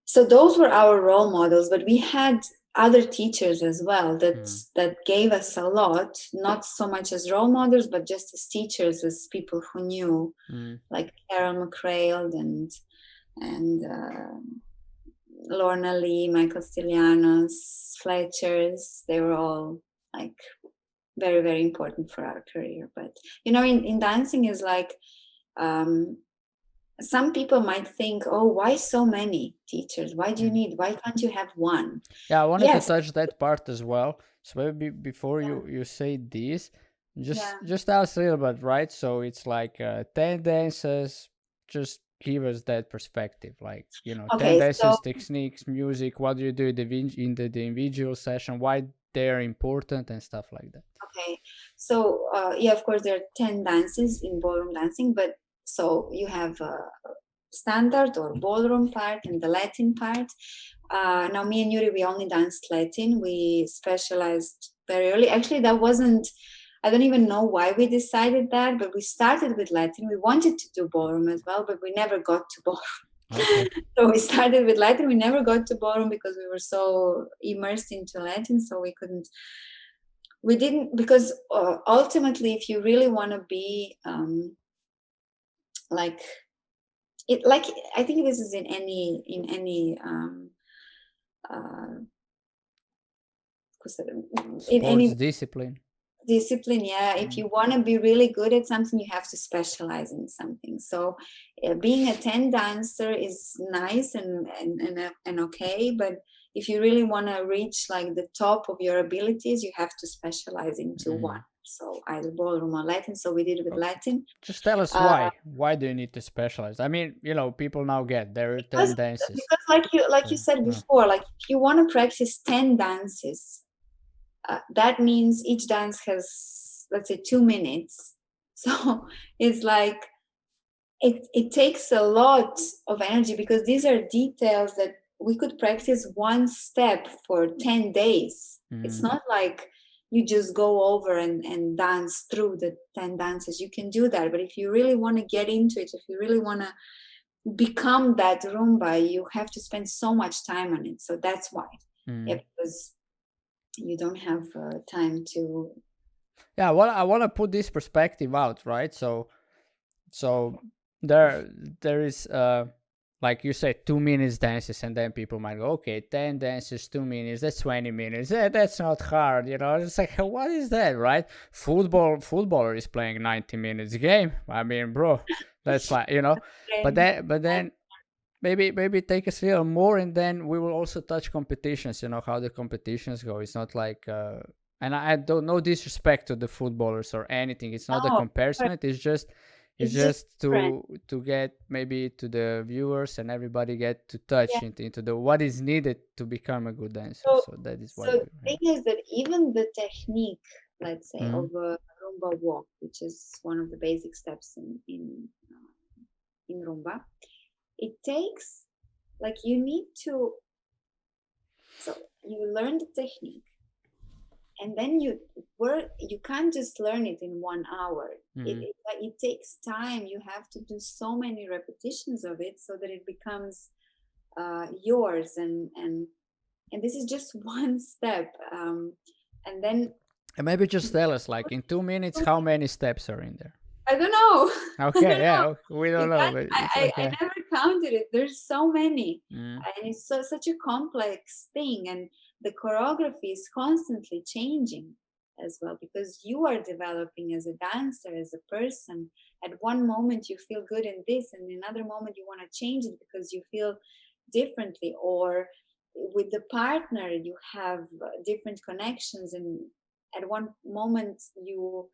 So those were our role models, but we had other teachers as well that gave us a lot, not so much as role models, but just as teachers, as people who knew, like Carol McCrail and Lorna Lee, Michael Stylianos, Fletchers. They were all like very, very important for our career. But in dancing is like some people might think, oh, why so many teachers? Why can't you have one? Yeah, I wanted to touch that part as well. So maybe before you say this, just tell us a little bit, right? So it's like 10 dances. Just give us that perspective, like 10 dances, techniques, music. What do you do in the individual session? Why they're important and stuff like that. Okay, so of course there are 10 dances in ballroom dancing, but so you have standard or ballroom part and the Latin part. Now me and Jurij, we only danced Latin. We specialized very early. Actually, I don't even know why we decided that, but we started with Latin. We wanted to do ballroom as well, but we never got to ballroom. Okay. So we started with Latin. We never got to ballroom because we were so immersed into Latin, so we didn't, because ultimately, if you really want to be like I think this is in any sports discipline, if you want to be really good at something, you have to specialize in something. So being a 10 dancer is nice and okay, but if you really want to reach like the top of your abilities, you have to specialize into one. So either ballroom or Latin. So we did it with Latin. Just tell us why. Why do you need to specialize? I mean, people now get there are 10 dances. Because like you said before, like if you want to practice 10 dances, that means each dance has, let's say, 2 minutes. So it's like it takes a lot of energy, because these are details that we could practice one step for 10 days. It's not like you just go over and dance through the 10 dances. You can do that, but if you really want to get into it, if you really want to become that rumba, you have to spend so much time on it. So that's why. Because you don't have time to. Yeah, well, I want to put this perspective out, right? So there is like you said, 2 minutes dances, and then people might go, okay, 10 dances, 2 minutes, that's 20 minutes. That's not hard, you know. It's like, what is that, right? Footballer is playing 90 minutes game. I mean, bro, that's like, you know. But Okay. then maybe take us a little more, and then we will also touch competitions. You know how the competitions go. It's not like, and I don't, no disrespect to the footballers or anything. It's not a No, comparison. It's it's just just different. to get maybe to the viewers and everybody get to touch Yeah. into the what is needed to become a good dancer. So, So that is so what the we, yeah. thing is that even the technique, let's say, of Mm. a Rumba walk, which is one of the basic steps in Rumba, it takes like you need to. So you learn the technique, and then you work. You can't just learn it in 1 hour. Mm. It takes time. You have to do so many repetitions of it so that it becomes yours, and this is just one step. And then And maybe just tell us, like, in 2 minutes, how many steps are in there? I don't know. I Okay, don't know. yeah, we don't know, but it's I okay. never counted it. There's so many, Mm. and it's such a complex thing, and the choreography is constantly changing as well because you are developing as a dancer, as a person. At one moment you feel good in this, and another moment you want to change it because you feel differently, or with the partner you have different connections, and at one moment you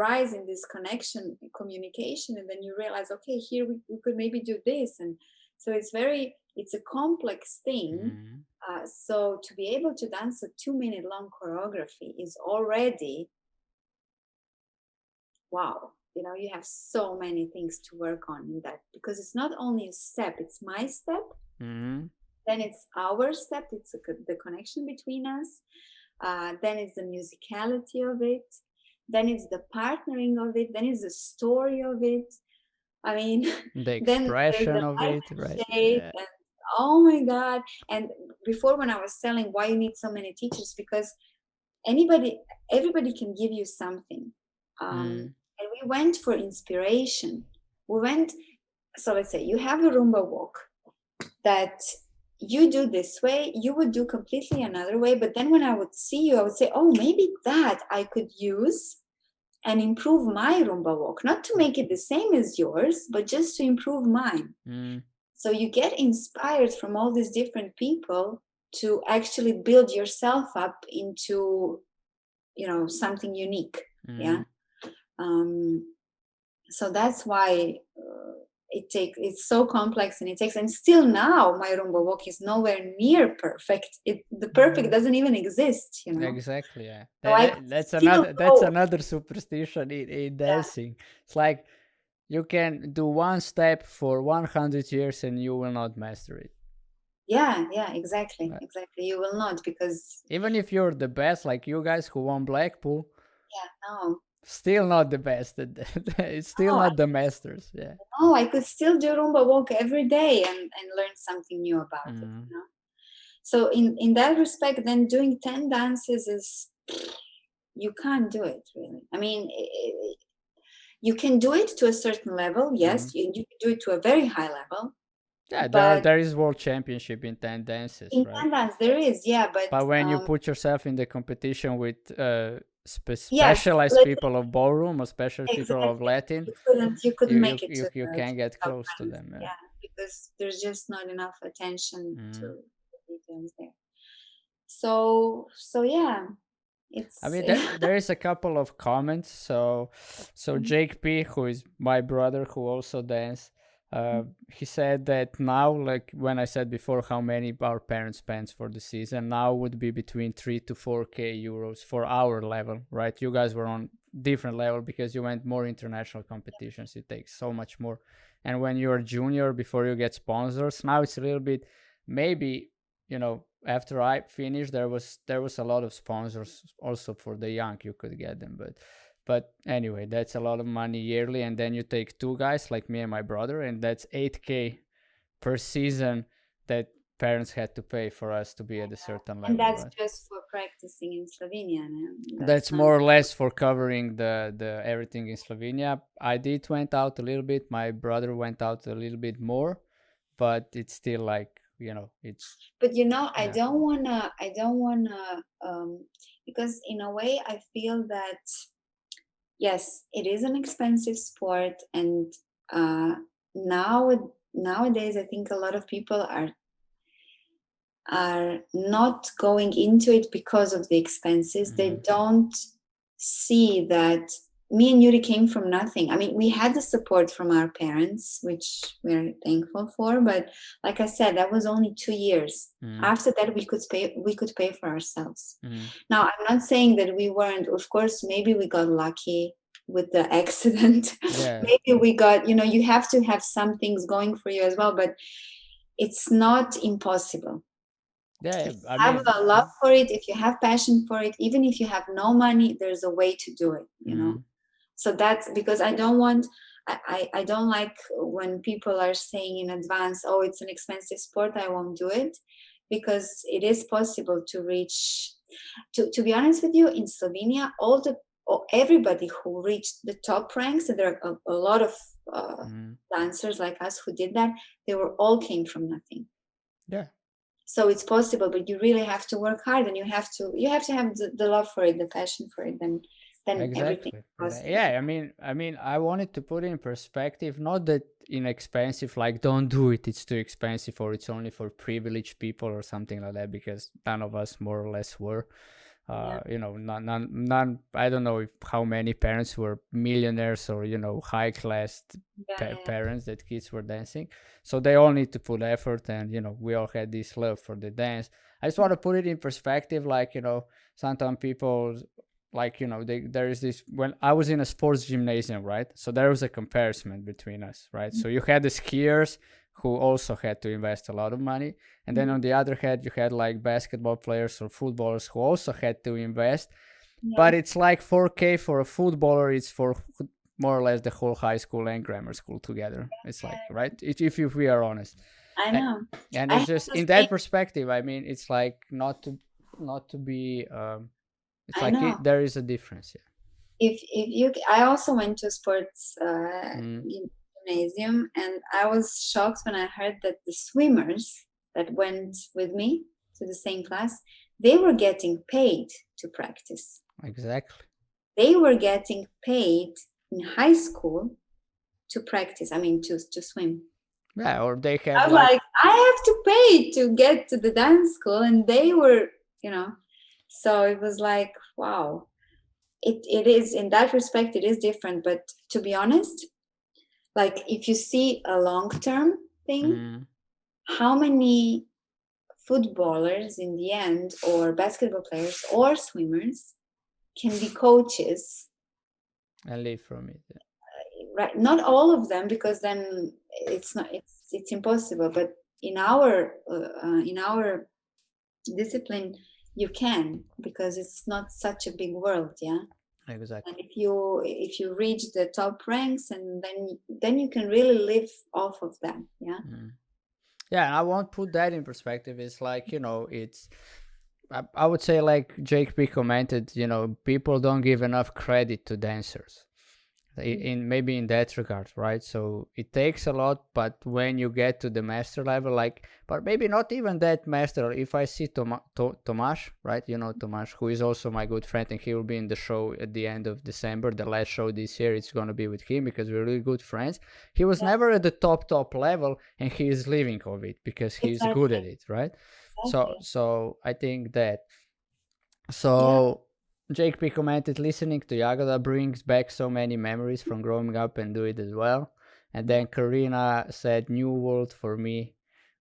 rise in this connection communication, and then you realize, okay, here we could maybe do this, and so it's a complex thing. Mm. So to be able to dance a 2 minute long choreography is already wow. You have so many things to work on in that because it's not only a step, it's my step, Mm. then it's our step, it's the connection between us, then it's the musicality of it, then it's the partnering of it, then it's the story of it. I mean, The then there's the expression of light it, right? shape, Yeah. and oh my god. And before, when I was telling why you need so many teachers, because anybody everybody can give you something, Mm. and we went for inspiration. We went, so let's say you have a Rumba walk that you do this way, you would do completely another way, but then when I would see you, I would say, oh, maybe that I could use and improve my Rumba walk, not to make it the same as yours, but just to improve mine. Mm. So you get inspired from all these different people to actually build yourself up into, something unique. Yeah. Mm. Um, so that's why it's so complex, and it takes, and still now my Rumba walk is nowhere near perfect. The perfect Mm. doesn't even exist. Exactly, yeah. So I could That's still another go. superstition in Yeah, dancing. It's like you can do one step for 100 years and you will not master it. yeah, exactly, But exactly. You will not, because even if you're the best, like you guys who won Blackpool, yeah, no, still not the best. It's still no, not the masters. Yeah. no, I could still do Rumba walk every day and learn something new about it. Mm. So in that respect, then doing 10 dances is, you can't do it really. I mean, you can do it to a certain level. Mm. Yes, you can do it to a very high level, Yeah, but there is world championship in 10 dances, in right? 10 dance there is, yeah, but But when you put yourself in the competition with yes, specialized let's people of ballroom or special people of exactly. Latin, You couldn't make it to you the can get top close to round, them. Yeah. yeah, because there's just not enough attention to Mm. the details there. So yeah, I it's mean, there is a couple of comments. So Jake P, who is my brother, who also dance, he said that now, like when I said before, how many our parents spends for the season now would be between 3 to 4K euros for our level, right? You guys were on different level because you went more international competitions. It takes so much more, and when you're junior, before you get sponsors, now it's a little bit maybe, after I finished, there was a lot of sponsors also for the young. You could get them, but anyway, that's a lot of money yearly, and then you take two guys like me and my brother, and that's 8K per season that parents had to pay for us to be at a certain and level, that's right? just for practicing in Slovenia, no? That's That's not. more or less for covering the everything in Slovenia. I did went out a little bit. My brother went out a little bit more, but it's still like, it's, But I yeah. don't wanna because in a way I feel that yes, it is an expensive sport, and nowadays I think a lot of people are not going into it because of the expenses. They Mhm. don't see that me and Yuri came from nothing. I mean, we had the support from our parents, which we're thankful for, but like I said, that was only 2 years. Mhm. After that, we could pay for ourselves. Mhm. Now, I'm not saying that we weren't. Of course, maybe we got lucky with the accident. Yeah. Maybe we got. You have to have some things going for you as well, but it's not impossible. Yeah, If you I have mean, a love for it, if you have passion for it, even if you have no money, there's a way to do it. mm, So that's because I don't like when people are saying in advance, oh, it's an expensive sport, I won't do it, because it is possible to reach. To be honest with you, in Slovenia, everybody who reached the top ranks, and there are a lot of mm, dancers like us who did that, they were all came from nothing. yeah, So it's possible, but you really have to work hard, and you have to have the love for it, the passion for it, then everything exactly. is possible. Yeah, I mean, I wanted to put it in perspective, not that inexpensive, like don't do it, it's too expensive, or it's only for privileged people or something like that, because none of us more or less were. Yeah, None. I don't know if how many parents were millionaires or high class yeah, yeah, parents that kids were dancing. So they all need to put effort, and we all had this love for the dance. I just want to put it in perspective, like sometimes people like there is this, when I was in a sports gymnasium, right? So there was a comparison between us, right? So you had the skiers who also had to invest a lot of money, and then mhm, on the other hand, you had like basketball players or footballers who also had to invest. yeah. But it's like 4K for a footballer, it's for more or less the whole high school and grammar school together. It's like, right? If we are honest. I And, know. and I it's have just the in same. that perspective, I mean, it's like not to be, it's I like know. there is a difference. I also went to a sports Yeah. gymnasium, and I was shocked when I heard that the swimmers that went with me to the same class, they were getting paid to practice. Exactly. They were getting paid in high school to practice. I mean, to swim. Yeah, or they have I was like, like, I have to pay to get to the dance school, and they were, you know. So it was like, wow. It is, in that respect, it is different. But to be honest, like if you see a long term thing, mm, how many footballers in the end, or basketball players or swimmers, can be coaches, and live from it. right? Not all of them, because then it's impossible, but in our discipline, you can, because it's not such a big world. Yeah. Yeah, And exactly. if you reach the top ranks, and then you can really live off of them. Yeah. Mm. Yeah, and I won't put that in perspective. It's like, it's, I would say, like Jake B commented, people don't give enough credit to dancers. In maybe in that regard, right? So it takes a lot, but when you get to the master level, like, but maybe not even that master. If I see Tomasz, right? Tomasz, who is also my good friend, and he will be in the show at the end of December, the last show this year. It's going to be with him because we're really good friends. He was Yeah, never at the top level, and he is living of it because he's good at exactly, it, right? so exactly. so I think that, Yeah, so Jake P commented, listening to Jagoda brings back so many memories from growing up and do it as well. And yeah. then Karina said, new world for me.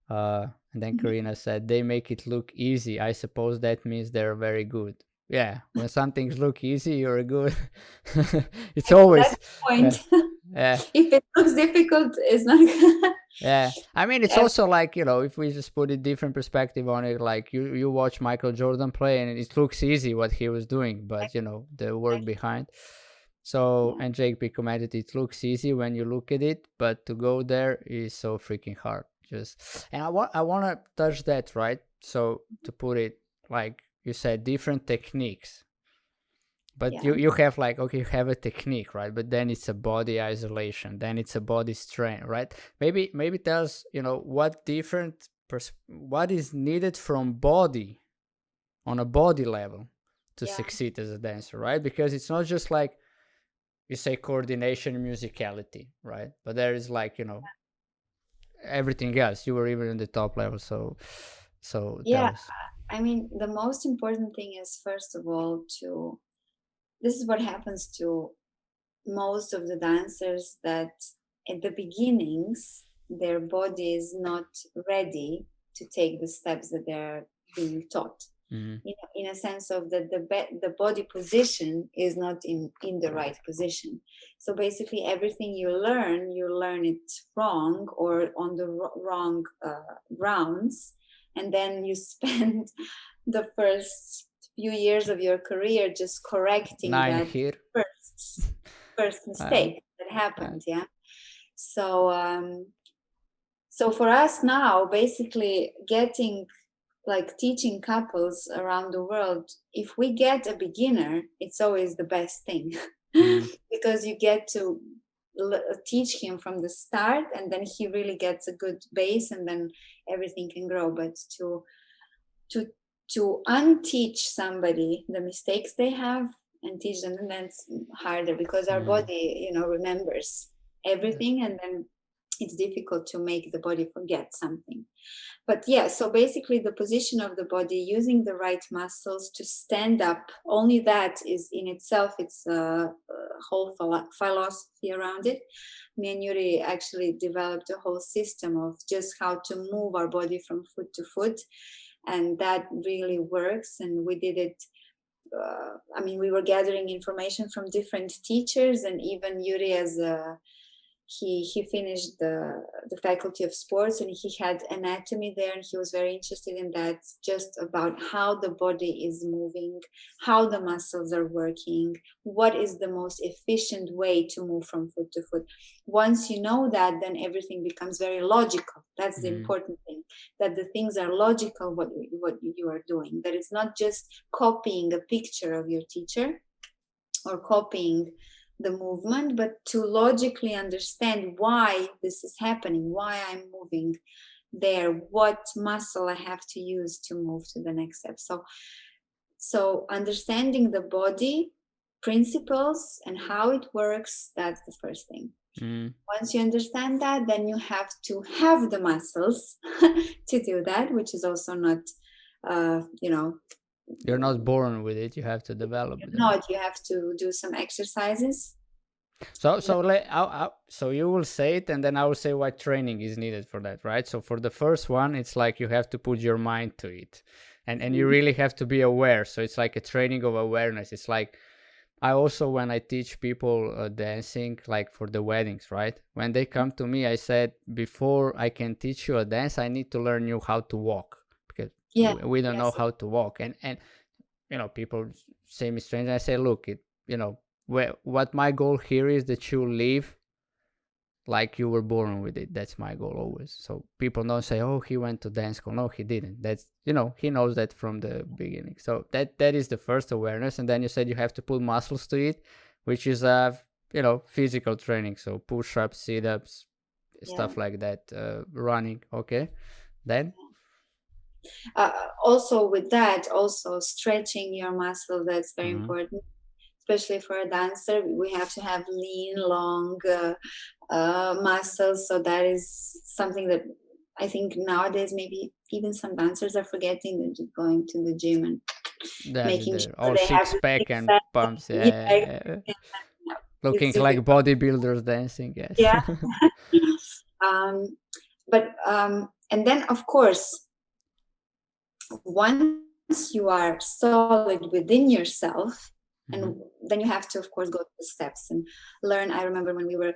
And then Karina said, they make it look easy. I suppose that means they're very good. Yeah, when some things look easy, you're good. It's That's always, the yeah, point. yeah. If it looks difficult, it's not. Yeah, I mean, it's Ev- also like, if we just put a different perspective on it, like you watch Michael Jordan play and it looks easy what he was doing, but the work behind. So, yeah, and Jake B commented, it looks easy when you look at it, but to go there is so freaking hard. Just, and I want to touch that, right? So to put it, like you said, different techniques. But Yeah, you have like, okay, you have a technique, right? But then it's a body isolation, then it's a body strain, right? Maybe tell us, what different what is needed from body on a body level to yeah, succeed as a dancer, right? Because it's not just like you say coordination and musicality, right? But there is like, everything else. You were even in the top level, so tell yeah. us. I mean, the most important thing is, first of all, this is what happens to most of the dancers, that at the beginnings their body is not ready to take the steps that they're being taught, Mm-hmm. in a sense of that the body position is not in the right position. So basically everything you learn it wrong, or on the wrong grounds, and then you spend the first few years of your career just correcting Nine that here. first first uh, mistake that uh, happened. Yeah. So so for us now, basically getting, like, teaching couples around the world, if we get a beginner, it's always the best thing. mm, Because you get to teach him from the start, and then he really gets a good base, and then everything can grow. But to to unteach somebody the mistakes they have and teach them, and that's harder, because our mm, body, remembers everything, and then it's difficult to make the body forget something. But yeah, so basically the position of the body, using the right muscles to stand up, only that is in itself, it's a whole philosophy around it. Me and Yuri actually developed a whole system of just how to move our body from foot to foot, and that really works. And we did it, I mean, we were gathering information from different teachers, and even Yuri, as a he finished the faculty of sports, and he had anatomy there, and he was very interested in that, just about how the body is moving, how the muscles are working, what is the most efficient way to move from foot to foot. Once you know that, then everything becomes very logical. That's the mm, important thing, that the things are logical, what you are doing, that it's not just copying a picture of your teacher or copying the movement, but to logically understand why this is happening, why I'm moving there, what muscle I have to use to move to the next step. So understanding the body principles and how it works, that's the first thing. mm. Once you understand that, then you have to have the muscles to do that, which is also not, you know, You're not born with it. You have to develop them. not, you have to do some exercises. So you will say it, and then I will say what training is needed for that, right? So for the first one, it's like you have to put your mind to it, and you really have to be aware. So it's like a training of awareness. It's like, I also, when I teach people dancing, like for the weddings, right? When they come to me, I said, before I can teach you a dance, I need to learn you how to walk, because Yeah, we don't know yes, how to walk. And people say me strange. I say, look, what my goal here is that you live like you were born with it. That's my goal always. So people don't say, oh, he went to dance school. No, he didn't. That's, he knows that from the beginning. So that is the first awareness. And then you said you have to put muscles to it, which is physical training. So push-ups, sit-ups, yeah. stuff like that, running. Okay, then. Also with that, also stretching your muscle, that's very Mm-hmm. important, especially for a dancer. We have to have lean, long muscles. So that is something that I think nowadays maybe even some dancers are forgetting. They're just going to the gym and That's making there. sure All they have six the pack six and pack. pumps. Yeah, Yeah. yeah, Looking it's like difficult. bodybuilders dancing. Yes. Yeah. But and then of course, once you are solid within yourself, Mm-hmm. and then you have to of course go to the steps and learn. I remember when we were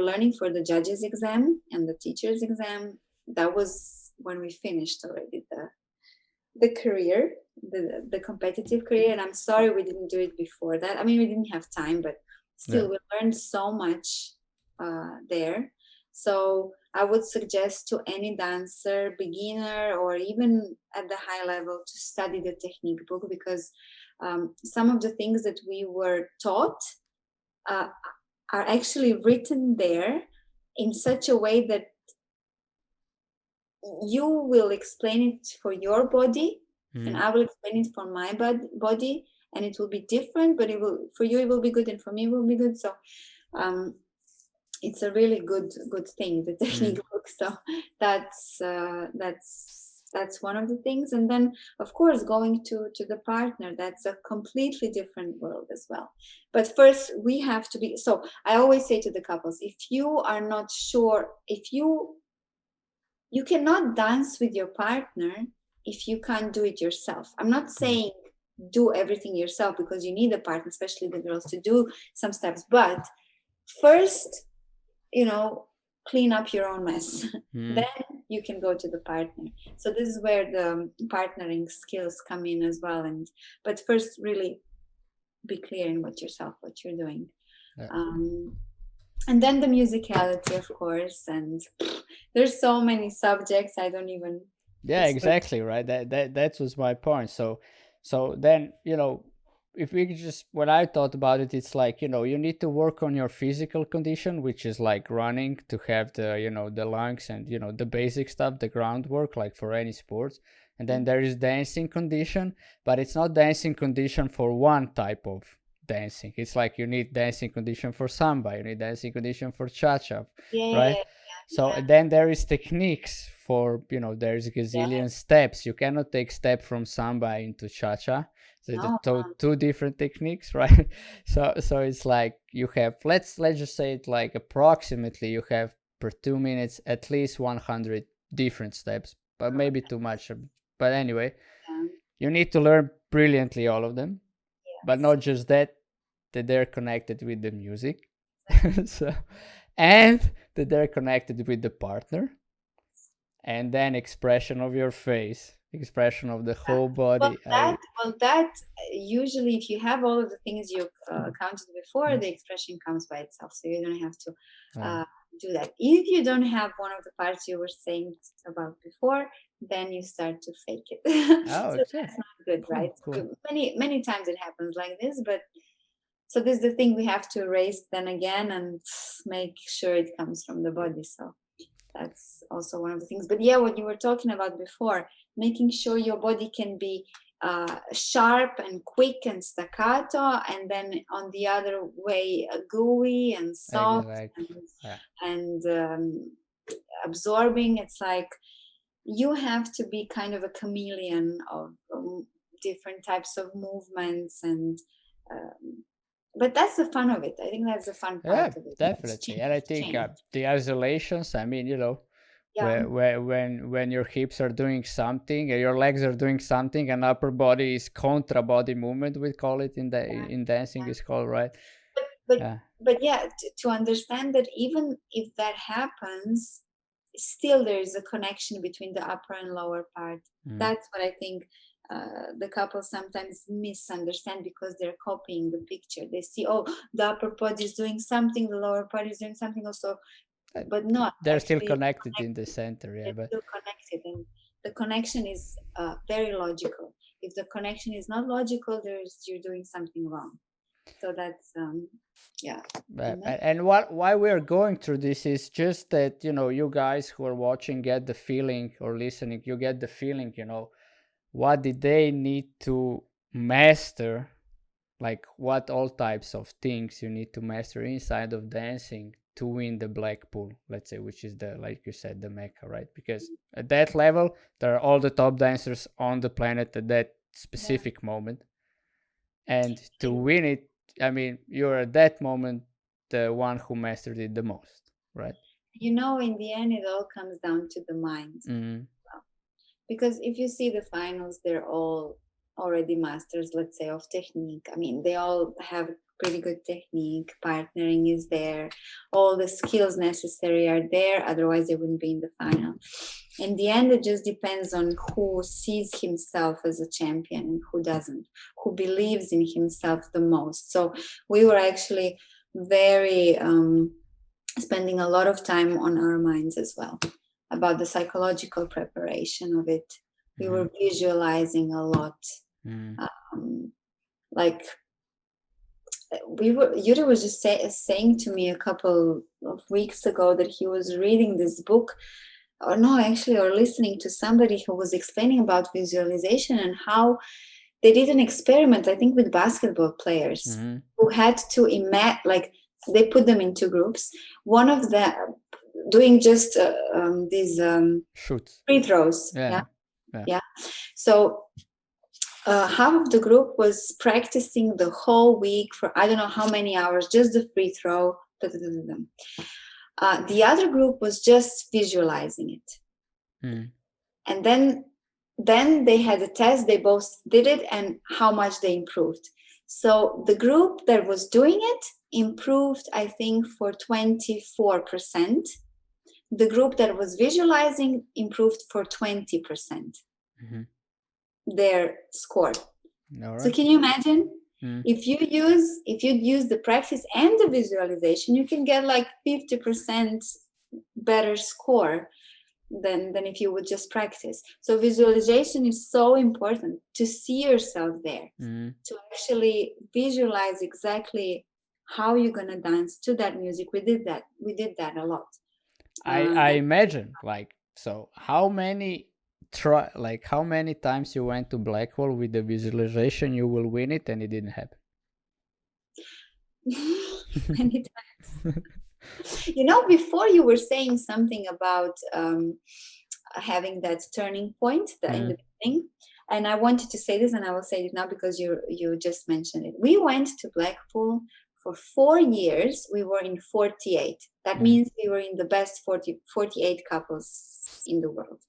learning for the judges exam and the teachers exam, that was when we finished already the career, the competitive career. And I'm sorry we didn't do it before that. I mean, we didn't have time, but Yeah. still we learned so much there. So I would suggest to any dancer, beginner or even at the high level, to study the technique book, because some of the things that we were taught uh, are actually written there in such a way that you will explain it for your body, and I will explain it for my body, and it will be different, but it will, for you it will be good, and for me it will be good. So it's a really good thing, the technique book. So that's one of the things. And then of course going to the partner, that's a completely different world as well. But first we have to be, so I always say to the couples, if you are not sure, if you cannot dance with your partner if you can't do it yourself. I'm not saying do everything yourself, because you need a partner, especially the girls, to do some steps, but first, clean up your own mess. Then you can go to the partner. So this is where the partnering skills come in as well. But first, really be clear in what you're doing. And then the musicality, of course, and there's so many subjects I don't even. Yeah, exactly, right. That was my point. So then, if we could just, when I thought about it, it's like, you need to work on your physical condition, which is like running, to have the the lungs and the basic stuff, the groundwork, like for any sports. And then there is dancing condition, but it's not dancing condition for one type of dancing. It's like you need dancing condition for samba, you need dancing condition for cha-cha, right? So then there is techniques for, there's gazillion steps. You cannot take step from samba into cha-cha. So the two different techniques, right? So it's like you have, let's just say it like approximately you have per 2 minutes at least 100 different steps, but maybe too much. But anyway, you need to learn brilliantly all of them, but not just that they're connected with the music. So, and that they're connected with the partner, and then expression of your face, expression of the whole body. That usually, if you have all of the things you counted before, the expression comes by itself, so you don't have to do that. If you don't have one of the parts you were saying about before, then you start to fake it. So that's not good, right? Cool. Many times it happens like this, but so this is the thing we have to erase then again and make sure it comes from the body. So that's also one of the things. But yeah, what you were talking about before, making sure your body can be sharp and quick and staccato, and then on the other way gooey and soft, and absorbing. It's like you have to be kind of a chameleon of different types of movements, and but that's the fun of it. I think that's the fun part of it. Definitely. And I think the isolations, I mean, when your hips are doing something, your legs are doing something, and upper body is contra body movement, we call it in dancing, is called, right? But yeah, to understand that even if that happens, still there is a connection between the upper and lower part. That's what I think the couple sometimes misunderstand, because they're copying the picture. They see, oh, the upper body is doing something, the lower body is doing something also, but not. They're still connected in the center. They're still connected, and the connection is very logical. If the connection is not logical, you're doing something wrong. So that's and why we're going through this is just that you guys who are watching get the feeling, or listening, you get the feeling, what did they need to master, like what all types of things you need to master inside of dancing to win the black pool, let's say, which is the, like you said, the mecca, right? Because at that level there are all the top dancers on the planet at that specific moment, and to win it, I mean, you're at that moment the one who mastered it the most, right? In the end it all comes down to the mind. Because if you see the finals, they're all already masters, let's say, of technique. I mean, they all have pretty good technique, partnering is there, all the skills necessary are there, otherwise they wouldn't be in the final. In the end, it just depends on who sees himself as a champion and who doesn't, who believes in himself the most. So we were actually very spending a lot of time on our minds as well, about the psychological preparation of it. We were visualizing a lot. like Yuri was just saying to me a couple of weeks ago that he was reading this book, or no, actually, or listening to somebody who was explaining about visualization and how they did an experiment, I think, with basketball players who had to like they put them into groups. One of them doing just these Shoots. free throws. Yeah. So half of the group was practicing the whole week for I don't know how many hours, just the free throw. The other group was just visualizing it. And then they had a test. They both did it and how much they improved. So the group that was doing it improved, I think, for 24%. The group that was visualizing improved for 20%. Their score. Right. So can you imagine if you use the practice and the visualization, you can get like 50% better score than if you would just practice. So visualization is so important, to see yourself there, to actually visualize exactly how you're gonna dance to that music. We did that a lot. I imagine, like, so how many how many times you went to Blackwell with the visualization you will win it and it didn't happen? Many times. Before you were saying something about having that turning point in the beginning, and I wanted to say this, and I will say it now because you just mentioned it. We went to Blackpool for 4 years. We were in 48. That means we were in the best 48 couples in the world.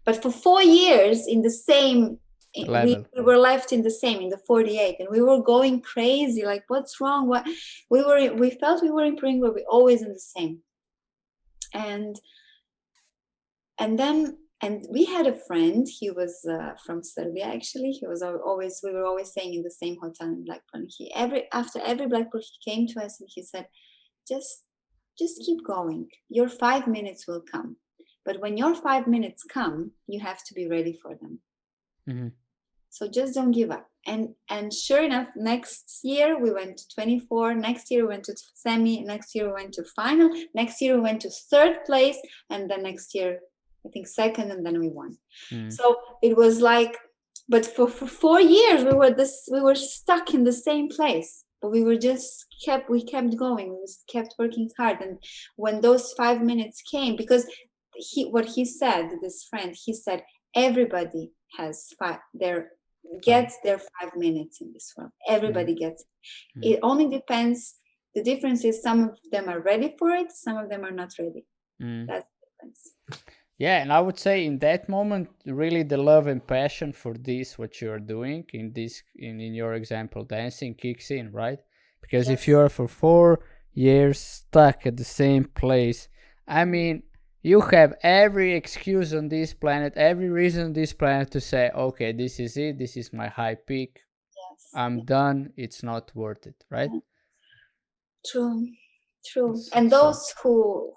But for 4 years in the same we were left in the 48, and we were going crazy, like, what's wrong? What we felt we were improving, but we always in the same. And we had a friend. He was from Serbia, actually. He was we were always staying in the same hotel in Blackpool. After every Blackpool, he came to us and he said, just keep going. Your 5 minutes will come. But when your 5 minutes come, you have to be ready for them. So just don't give up. And sure enough, next year we went to 24. Next year we went to semi. Next year we went to final. Next year we went to third place. And then next year, I think second, and then we won. So it was like, but for 4 years we were stuck in the same place. But we kept going. We kept working hard. And when those 5 minutes came, because this friend said, everybody has gets their 5 minutes in this world. Everybody gets it. It only depends. The difference is some of them are ready for it, some of them are not ready. That's the difference. Yeah, and I would say in that moment, really the love and passion for this, what you're doing in your example, dancing kicks in, right? Because if you are for 4 years stuck at the same place, I mean, you have every excuse on this planet, every reason on this planet to say, okay, this is it, this is my high peak, I'm done, it's not worth it, right? True. And those who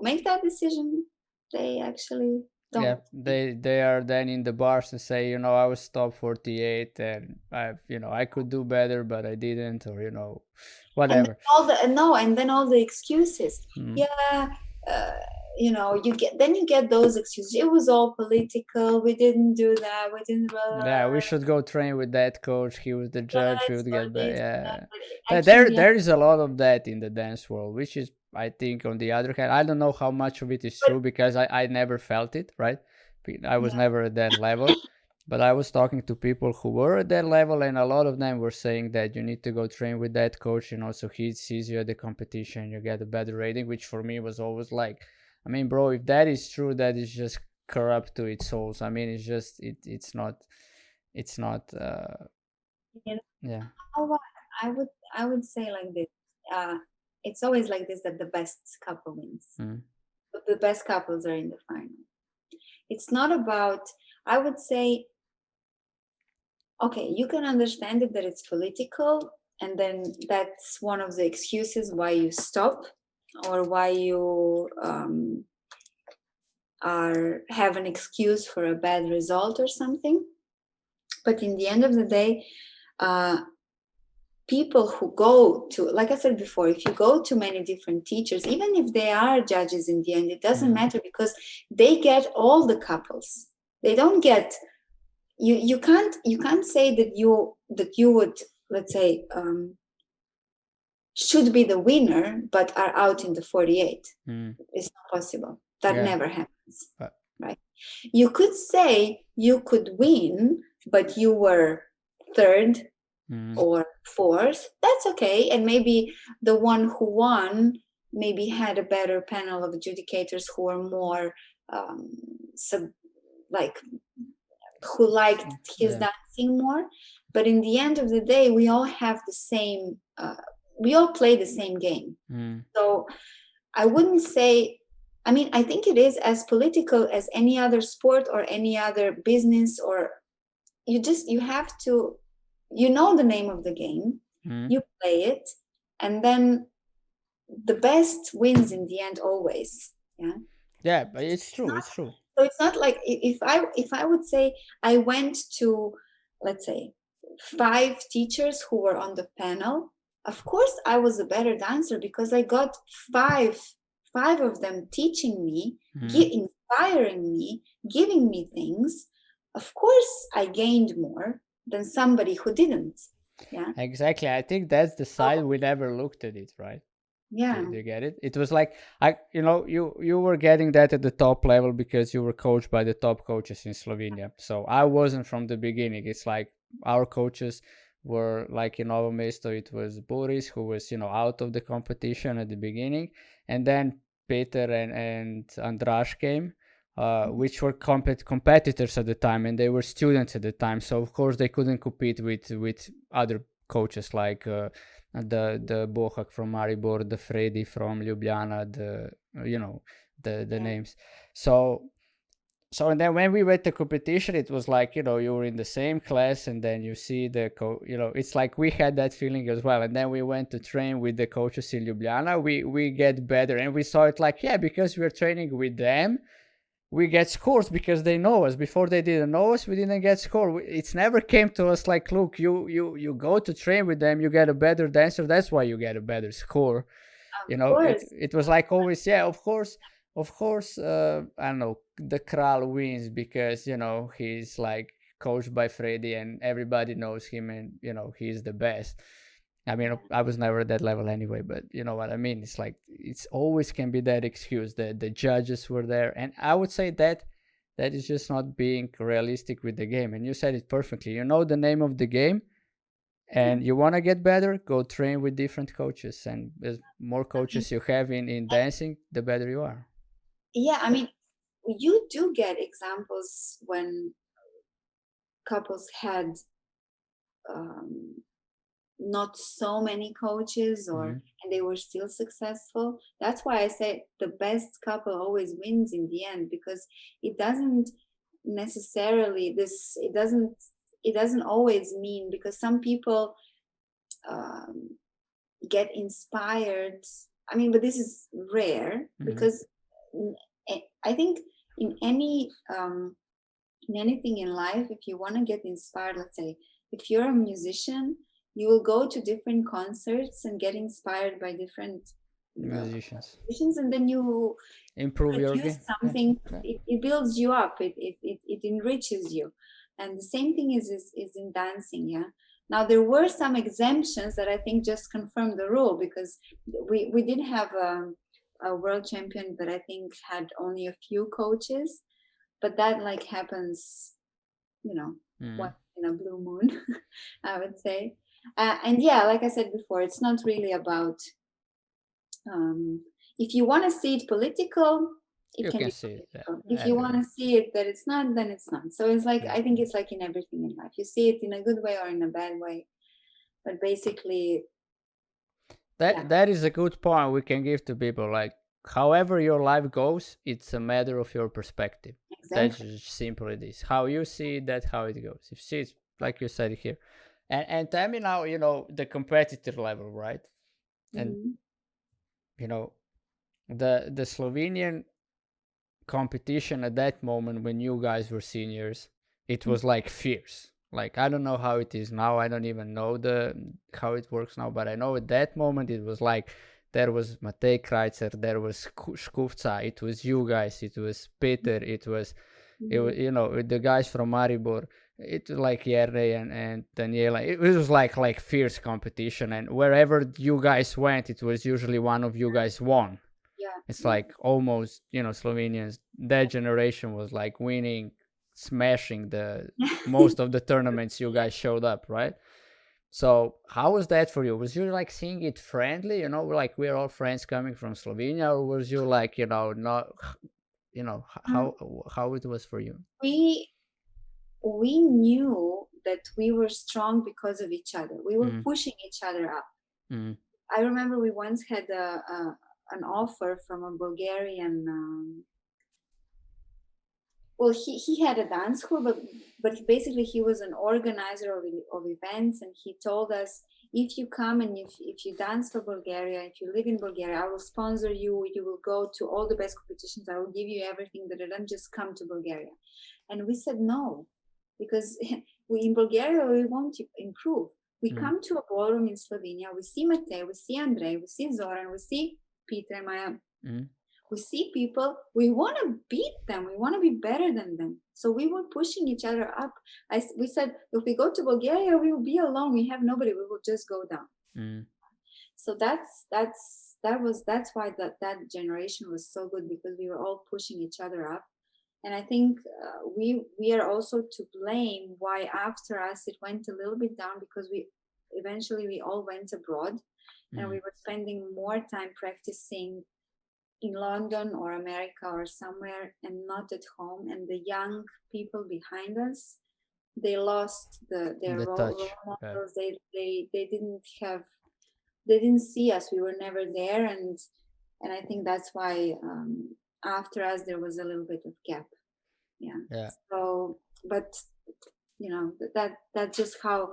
make that decision, they actually don't. Yeah, they are then in the bars and say, I was top 48 and I could do better, but I didn't, or whatever. And then all the excuses. You get those excuses. It was all political. We didn't do that. We didn't. Yeah, we should go train with that coach. He was the judge. We would get better. Yeah, there is a lot of that in the dance world, which is, I think, on the other hand, I don't know how much of it is true because I never felt it. Right, I was never at that level. But I was talking to people who were at that level, and a lot of them were saying that you need to go train with that coach, so he sees you at the competition, you get a better rating, which for me was always like, I mean, bro, if that is true, that is just corrupt to its souls. I mean, it's just it's not yeah. I would say like this. It's always like this, that the best couple wins. But the best couples are in the final. It's not about, I would say, okay, you can understand it, that it's political, and then that's one of the excuses why you stop, or why you have an excuse for a bad result or something. But in the end of the day, people who go to, like I said before, if you go to many different teachers, even if they are judges in the end, it doesn't matter, because they get all the couples. They don't get, you can't say that you would, let's say, should be the winner but are out in the 48. It's not possible. That never happens. Right? You could say you could win, but you were third or fourth. That's okay. And maybe the one who won maybe had a better panel of adjudicators who were more who liked his dancing more. But in the end of the day, we all have the same, we all play the same game. So I wouldn't say, I mean, I think it is as political as any other sport or any other business, or you have to, you know, the name of the game, you play it, and then the best wins in the end always. Yeah, but it's true. It's true. So it's not like, if I would say I went to, let's say, 5 teachers who were on the panel, of course I was a better dancer because I got five of them teaching me, inspiring me, giving me things. Of course I gained more than somebody who didn't. Yeah, exactly. I think that's the side we never looked at it, right? Yeah. Do you get it? It was like, you were getting that at the top level because you were coached by the top coaches in Slovenia. So I wasn't from the beginning. It's like our coaches were like in Novo Mesto, it was Boris, who was, out of the competition at the beginning. And then Peter and Andraš came, which were competitors at the time, and they were students at the time. So of course they couldn't compete with other coaches like the Bohak from Maribor, the Freddy from Ljubljana, the names. So and then when we went to competition, it was like, you were in the same class, and then you see it's like we had that feeling as well. And then we went to train with the coaches in Ljubljana. We get better, and we saw it like, because we're training with them, we get scores because they know us. Before they didn't know us, we didn't get score. It's never came to us like, look, you go to train with them, you get a better dancer, that's why you get a better score. It was like always, of course, I don't know, the Kral wins because he's like coached by Freddy and everybody knows him, and he's the best. I mean, I was never at that level anyway, but you know what I mean? It's like, it's always can be that excuse that the judges were there. And I would say that is just not being realistic with the game. And you said it perfectly. You know the name of the game, and you want to get better, go train with different coaches. And the more coaches you have in dancing, the better you are. Yeah, I mean, you do get examples when couples had not so many coaches, and they were still successful. That's why I say the best couple always wins in the end, because it doesn't necessarily it doesn't always mean, because some people get inspired. I mean, but this is rare, because I think in anything in life, if you want to get inspired, let's say if you're a musician, you will go to different concerts and get inspired by different musicians, and then you improve your game. Something. It builds you up. It enriches you. And the same thing is in dancing. Yeah. Now there were some exemptions that I think just confirmed the rule, because we did have a world champion that I think had only a few coaches, but that like happens, once in a blue moon, I would say. And yeah, like I said before, it's not really about, if you want to see it political, you can see it. If you want to see it that it's not, then it's not. So it's like, I think it's like in everything in life. You see it in a good way or in a bad way. But basically, that is a good point we can give to people. Like, however your life goes, it's a matter of your perspective. Exactly. That's just simple it is. How you see it, that's how it goes. If you see it, like you said here. And tell me now, the competitor level, right? And the Slovenian competition at that moment when you guys were seniors, it was like fierce. Like, I don't know how it is now. I don't even know the how it works now, but I know at that moment it was like there was Matej Krajcer, there was Skufca, it was you guys, it was Peter, it was, you know, the guys from Maribor. It was like Jerne and Daniela. It was like fierce competition, and wherever you guys went, it was usually one of you guys won. Yeah, It's yeah. like almost, you know, Slovenians, that generation was like winning, smashing the most of the tournaments you guys showed up, right? So how was that for you? Was you like seeing it friendly, you know, like we're all friends coming from Slovenia, or was you like, you know, not, you know, Mm, how it was for you? we we knew that we were strong because of each other. We were Mm, pushing each other up. mm, I remember we once had an offer from a Bulgarian. Well, he had a dance school, but basically he was an organizer of events, and he told us, if you come and if you dance for Bulgaria, if you live in Bulgaria, I will sponsor you. You will go to all the best competitions. I will give you everything. That don't just come to Bulgaria. And we said no, because we in Bulgaria we won't improve. We mm, come to a ballroom in Slovenia. We see Matej, we see Andrej, we see Zoran, we see Peter and Maya. mm, We see people, we want to beat them, we want to be better than them. So we were pushing each other up. We said, if we go to Bulgaria, we will be alone. We have nobody. We will just go down. mm, So that's why that generation was so good, because we were all pushing each other up. And I think we are also to blame why after us it went a little bit down, because we eventually we all went abroad, and we mm. were spending more time practicing in London or America or somewhere, and not at home. And the young people behind us, they lost their The role touch. Yeah. models. They didn't have, they didn't see us. We were never there, and I think that's why after us there was a little bit of gap. Yeah. Yeah. So, but that's just how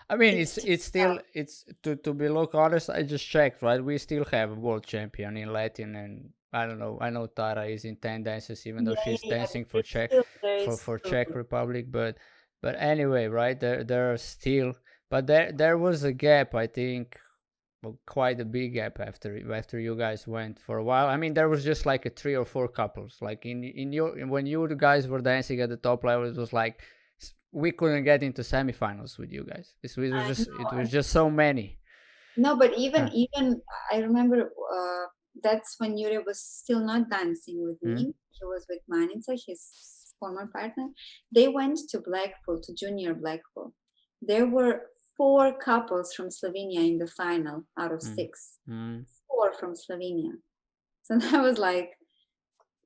I mean, it. it's still it's to be look honest. I just checked, right? We still have a world champion in Latin, and I don't know. I know Tara is in 10 dances, even though Yeah, yeah, she's yeah. dancing for There's Czech still there is for still. Czech Republic. But anyway, right? There are still, but there was a gap. I think, well, quite a big gap after you guys went for a while. I mean, there was just like a 3 or 4 couples. Like in your when you guys were dancing at the top level, it was like we couldn't get into semifinals with you guys. I It know. was just so many. No, but even Huh. even I remember that's when Yuri was still not dancing with Mm, me. He was with Manica, his former partner. They went to Blackpool, to junior Blackpool. There were 4 couples from Slovenia in the final out of mm, 6. mm. 4 from Slovenia. So that was like,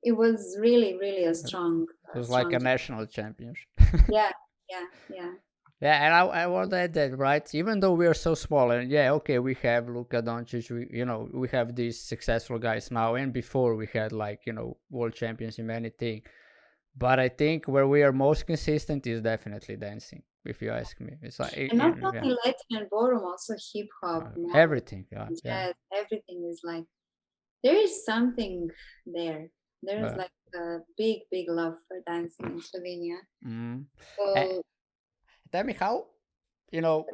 it was really, really a It was like strong. a national championship. Yeah, yeah, yeah. Yeah, and I want to add that, right? Even though we are so small, and yeah, okay, we have Luka Doncic, we have these successful guys now, and before we had like world champions in many things. But I think where we are most consistent is definitely dancing. If you ask me, it's like And not yeah, only Latin and Ballroom, also hip hop, modern, everything. Yeah, yeah. jazz, everything is like, there is something there. There is Uh, like a big, big love for dancing in Slovenia. mm. Eh, So Tell me you know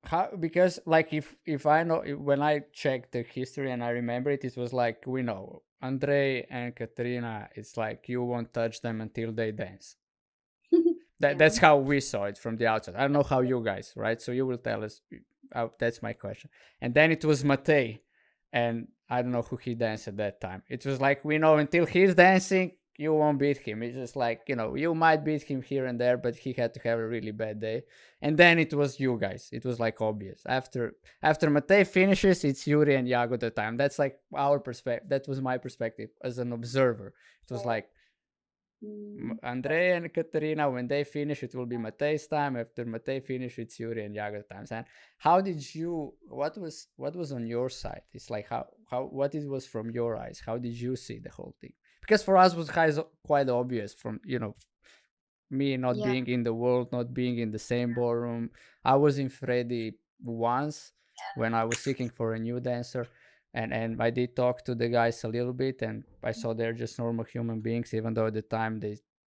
how, because like if I know, when I checked the history and I remember it, it was like, we know Andrei and Katerina, it's like you won't touch them until they dance. yeah, That's how we saw it from the outside. I don't know how you guys, right? So you will tell us. That's my question. And then it was Matej, and I don't know who he danced at that time. It was like, we know until he's dancing, you won't beat him. It's just like, you might beat him here and there, but he had to have a really bad day. And then it was you guys. It was like obvious. After Matej finishes, it's Yuri and Jagoda time. That's like our perspective. That was my perspective as an observer. It was yeah. like Mm, Andrea and Katerina, when they finish, it will be Matej's time. After Matej finish, it's Yuri and Jagoda times. And how did you? What was on your side? It's like how what it was from your eyes. How did you see the whole thing? Because for us, it was quite obvious from me not yeah, being in the world, not being in the same ballroom. I was in Freddy once when I was seeking for a new dancer, and I did talk to the guys a little bit, and I saw they're just normal human beings, even though at the time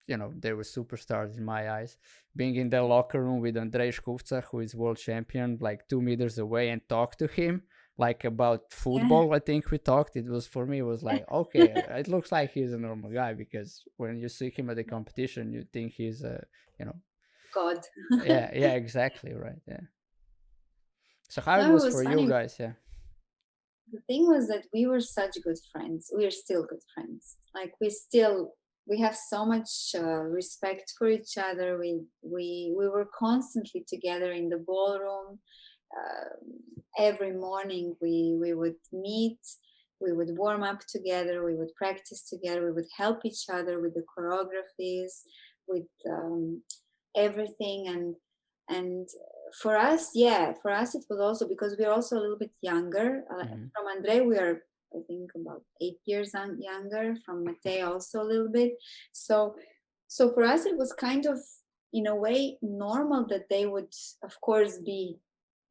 they were superstars in my eyes. Being in the locker room with Andrej Škufca, who is world champion, like 2 meters away, and talk to him like about Yeah. football. I think we talked. It was, for me, it was like, okay, it looks like he's a normal guy, because when you see him at the competition, you think he's a, God. yeah, exactly, right, yeah. So how it No, it was was for you funny. guys? Yeah. The thing was that we were such good friends. We are still good friends. Like we have so much respect for each other. We were constantly together in the ballroom. uh, every morning we would meet, we would warm up together, we would practice together, we would help each other with the choreographies, with everything. And for us, yeah, for us it was also because we're also a little bit younger. Mm-hmm. From Andre we are, I think, about 8 years younger. From Matej also a little bit. So for us it was kind of, in a way, normal that they would, of course, be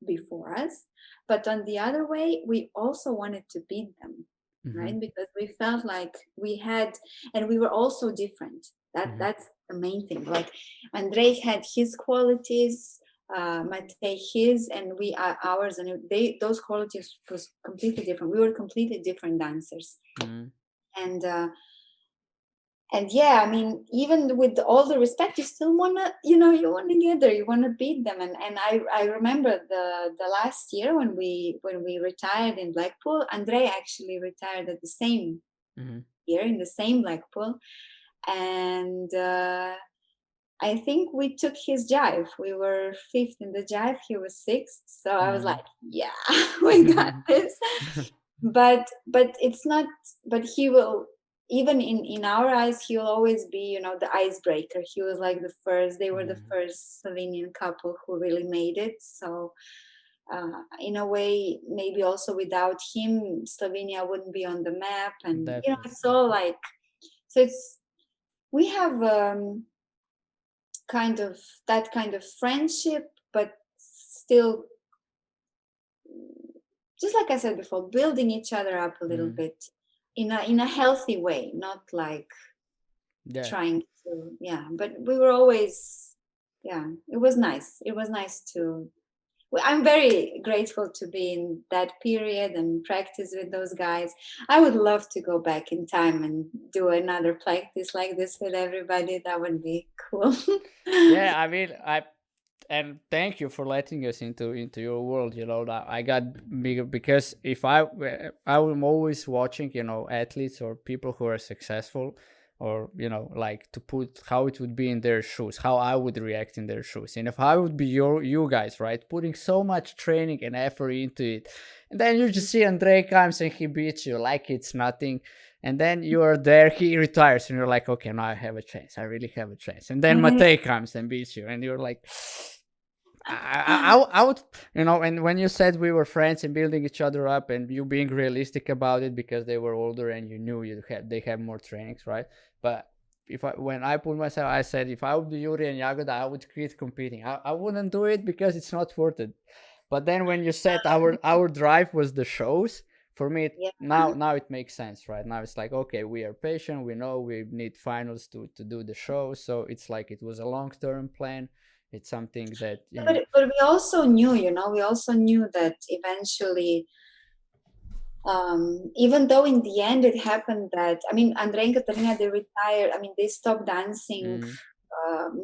before us, but on the other way we also wanted to beat them, Mm-hmm. right? Because we felt like we had, and we were also different. Mm-hmm. That's the main thing. Like Andrej had his qualities, Matej his, and we are ours, and those qualities was completely different. We were completely different dancers. Mm-hmm. and and yeah, I mean, even with all the respect, you still wanna, you wanna get there, you wanna beat them. And I remember the last year when we retired in Blackpool. Andre actually retired at the same Mm-hmm. year in the same Blackpool. And I think we took his jive. We were fifth in the jive, he was sixth. So I was like, yeah, we got this. But it's not, but he will, even in our eyes, he will always be, the icebreaker. He was like the first, they were the Mm-hmm. first Slovenian couple who really made it. So in a way, maybe also without him, Slovenia wouldn't be on the map. And it's Definitely. all like, so it's, we have kind of that kind of friendship, but still, just like I said before, building each other up a little Mm-hmm. bit in a healthy way, not like Yeah. trying to, yeah. But we were always, yeah, it was nice. It was nice to, well, I'm very grateful to be in that period and practice with those guys. I would love to go back in time and do another practice like this with everybody. That would be cool. Yeah, I mean, and thank you for letting us into your world. That I got bigger, because if I am always watching, athletes or people who are successful, or like, to put how it would be in their shoes, how I would react in their shoes, and if I would be you guys, right, putting so much training and effort into it, and then you just see Andre comes and he beats you like it's nothing. And then you are there, he retires, and you're like, okay, now I have a chance. I really have a chance. And then Matej comes and beats you, and you're like, I would, and when you said we were friends and building each other up, and you being realistic about it because they were older and you knew they have more trainings, right? But when I put myself, I said, if I would be Jurij and Jagoda, I would quit competing. I wouldn't do it because it's not worth it. But then when you said our drive was the shows, for me, Yeah. now it makes sense, right? Now it's like, okay, we are patient, we know we need finals to do the show, so it's like it was a long-term plan. It's something that But we also knew, we also knew that eventually, even though in the end it happened that, I mean, Andrei and Katarina, they retired. I mean, they stopped dancing mm,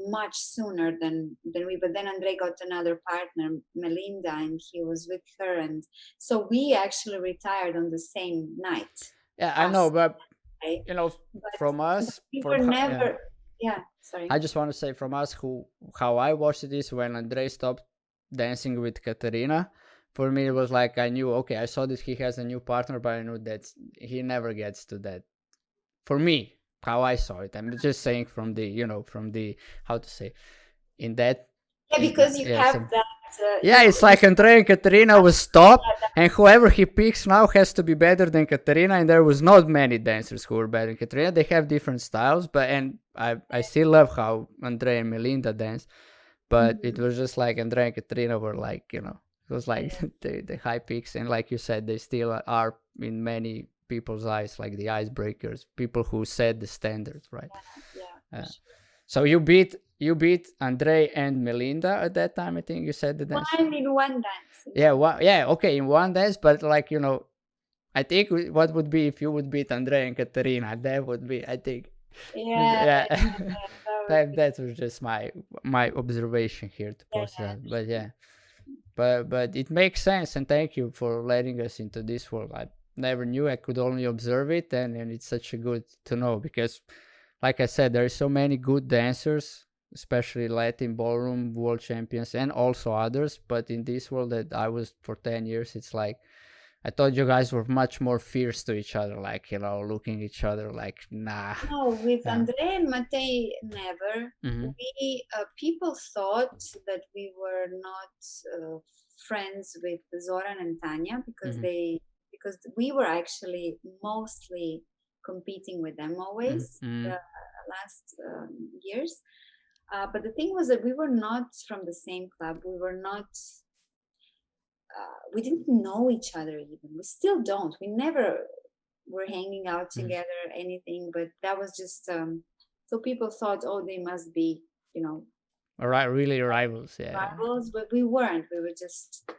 much sooner than we. But then Andrei got another partner, Melinda, and he was with her, and so we actually retired on the same night. yeah, I know, Us, but right? from But us, we were from yeah, never. Yeah, I sorry. just want to say, from us, how I watched this, when Andrei stopped dancing with Katarina, for me it was like, I knew, okay, I saw that he has a new partner, but I knew that he never gets to that. For me, how I saw it, I'm just saying, from the, from the, how to say, in that, Yeah, because you yes, have that. yeah, it's like Andrea and Katerina was stopped, and whoever he picks now has to be better than Katerina. And there was not many dancers who were better than Katerina. They have different styles, but and I still love how Andrea and Melinda dance. But it Mhm. was just like Andrea and Katerina were like, it was like Yeah, the high peaks, and like you said, they still are in many people's eyes like the icebreakers, people who set the standard, right? yeah. So you beat Andre and Melinda at that time. I think you said the dance. One in one dance. Yeah, okay, in one dance, but like I think what would be if you would beat Andre and Katerina? That would be, I think, Yeah, yeah. that would that be, that was just my observation here to yeah, post yeah, I that. But understand. yeah, but it makes sense, and thank you for letting us into this world. I never knew, I could only observe it, and it's such a good to know because, like I said, there are so many good dancers, especially Latin ballroom world champions and also others. But in this world that I was for 10 years, it's like I thought you guys were much more fierce to each other, like looking each other like nah. No, with Yeah. Andre and Matei, never. Mm-hmm. We people thought that we were not friends with Zoran and Tanya because Mm-hmm. we were actually mostly competing with them always Mm-hmm. the last years. But the thing was that we were not from the same club. We were not. We didn't know each other even. We still don't. We never were hanging out Mm-hmm. together, anything. But that was just so people thought, oh, they must be, All right, really rivals, yeah. rivals, but we weren't. We were just. It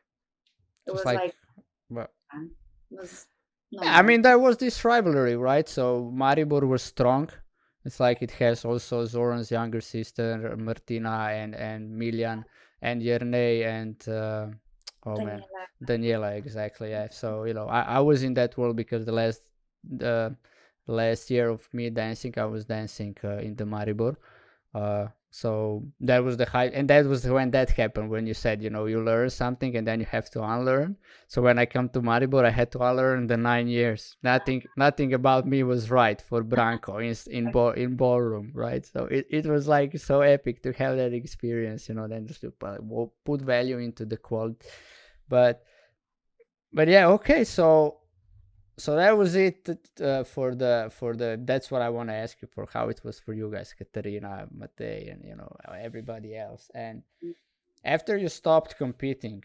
Just was like, like well, it was yeah, I normal. mean, there was this rivalry, right? So Maribor was strong. It's like it has also Zoran's younger sister Martina and Miljan and Jerne and oh man, Daniela. Daniela, exactly. Yeah. So I was in that world because the last year of me dancing, I was dancing in the Maribor. So that was the high, and that was when that happened. When you said, you learn something and then you have to unlearn. So when I come to Maribor, I had to unlearn the 9 years. Nothing about me was right for Branko in ballroom, right? So it was like so epic to have that experience, then just to put value into the quality. But yeah, okay. So that was it for the that's what I want to ask you for how it was for you guys, Katerina, Matej, and everybody else. And after you stopped competing,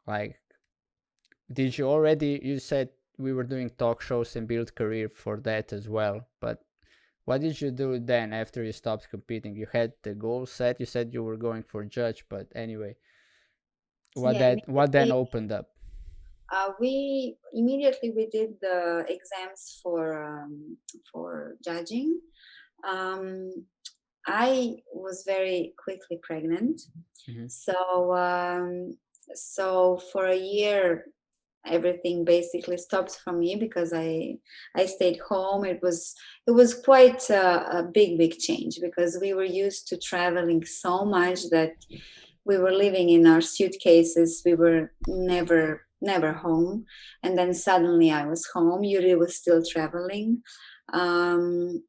like, did you already, you said we were doing talk shows and build career for that as well, but what did you do then after you stopped competing? You had the goal set, you said you were going for judge, but anyway, Yeah, what then immediately. opened up? We immediately we did the exams for judging. Um, I was very quickly pregnant, Mm-hmm. so for a year everything basically stopped for me because I stayed home. It was quite a big change because we were used to traveling so much that we were living in our suitcases. We were never home, and then suddenly I was home. Yuri was still traveling. um,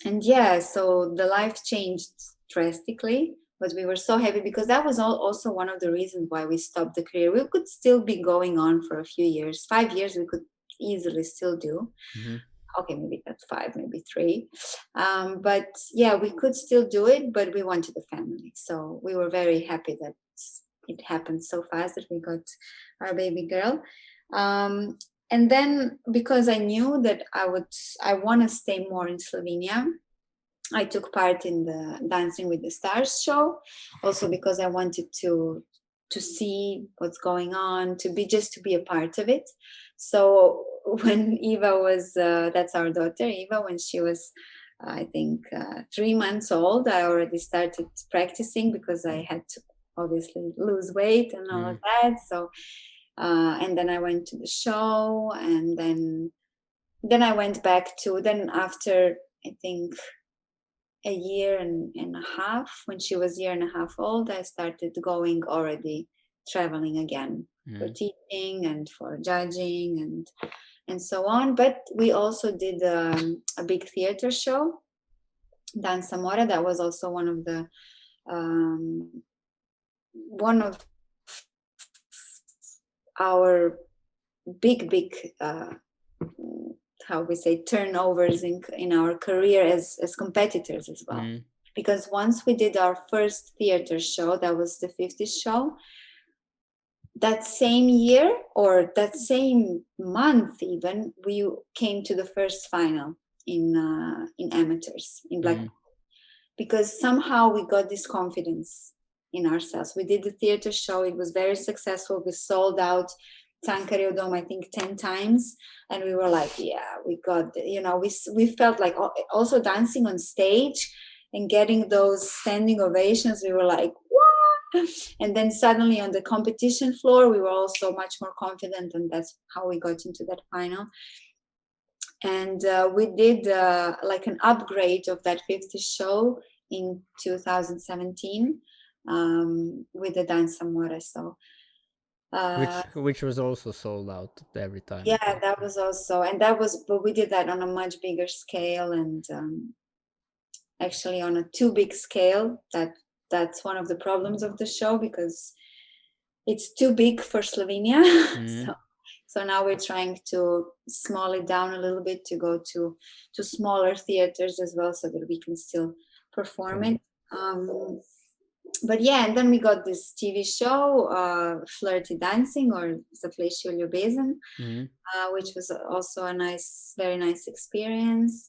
and yeah, so the life changed drastically, but we were so happy because that was also one of the reasons why we stopped the career. We could still be going on for a few years, 5 years we could easily still do. Mm-hmm. Okay, maybe not 5, maybe 3. But yeah, we could still do it, but we wanted a family, so we were very happy that it happened so fast that we got our baby girl. um, and then because I knew that I want to stay more in Slovenia, I took part in the Dancing with the Stars show, also because I wanted to see what's going on, to be a part of it. So when Eva was, that's our daughter Eva, when she was, I think 3 months old, I already started practicing because I had to obviously lose weight and all of that. So and then I went to the show, and then I went back to, then after I think a year and a half, when she was a year and a half old, I started going already traveling again for Mm-hmm. teaching and for judging and so on. But we also did a big theater show, Dan Samora. That was also um, one of our big how we say turnovers in our career as competitors as well. Mm-hmm. Because once we did our first theater show, that was the 50th show, that same year or that same month even, we came to the first final in amateurs in Black. Mm-hmm. because somehow we got this confidence in ourselves. We did the theater show, it was very successful. We sold out Tankareo Dome, I think 10 times. And we were like, yeah, we got, we felt like also dancing on stage and getting those standing ovations. We were like, what? And then suddenly on the competition floor, we were also much more confident. And that's how we got into that final. And we did like an upgrade of that 50 show in 2017 with the Dance Amore. So which was also sold out every time. yeah, that was also, and that was, but we did that on a much bigger scale, and actually on a too big scale. That's one of the problems of the show, because it's too big for Slovenia. So now we're trying to small it down a little bit, to go to smaller theaters as well, so that we can still perform it. But yeah, and then we got this TV show, Flirty Dancing, or Zaplešio Ljubezen, which was also a very nice experience.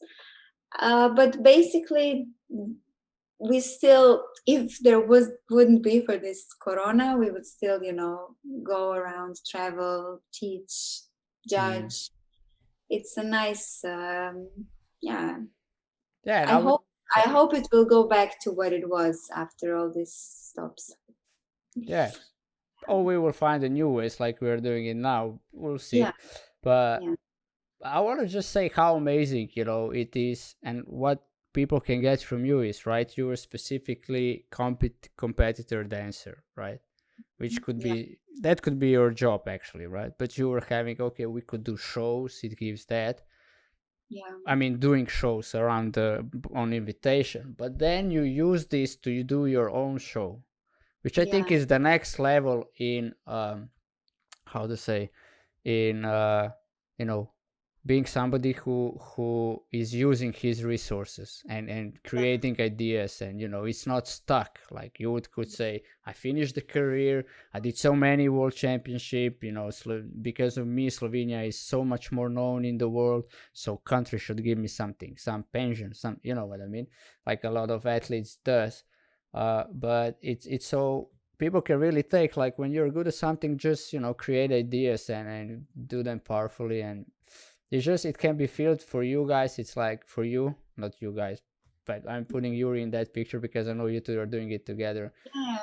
But basically, we still, if there wouldn't be for this corona, we would still, go around, travel, teach, judge. It's a nice, yeah. I hope it will go back to what it was after all this stops. Yeah. Or we will find a new ways like we're doing it now. We'll see. Yeah. But I want to just say how amazing, it is, and what people can get from you is, right, you were specifically competitor dancer, right? Which could be, that could be your job actually, right? But you were having, okay, we could do shows, it gives that. Yeah. I mean, doing shows around on invitation, but then you use this to do your own show, which I think is the next level in how to say, in being somebody who is using his resources and creating ideas, and it's not stuck. Like you could say, I finished the career, I did so many world championship, because of me Slovenia is so much more known in the world, so country should give me something, some pension, some, you know what I mean, like a lot of athletes does. But it's so people can really take, like, when you're good at something, just create ideas and do them powerfully, and it can be filled for you guys. It's like, for you, not you guys, but I'm putting Yuri in that picture because I know you two are doing it together.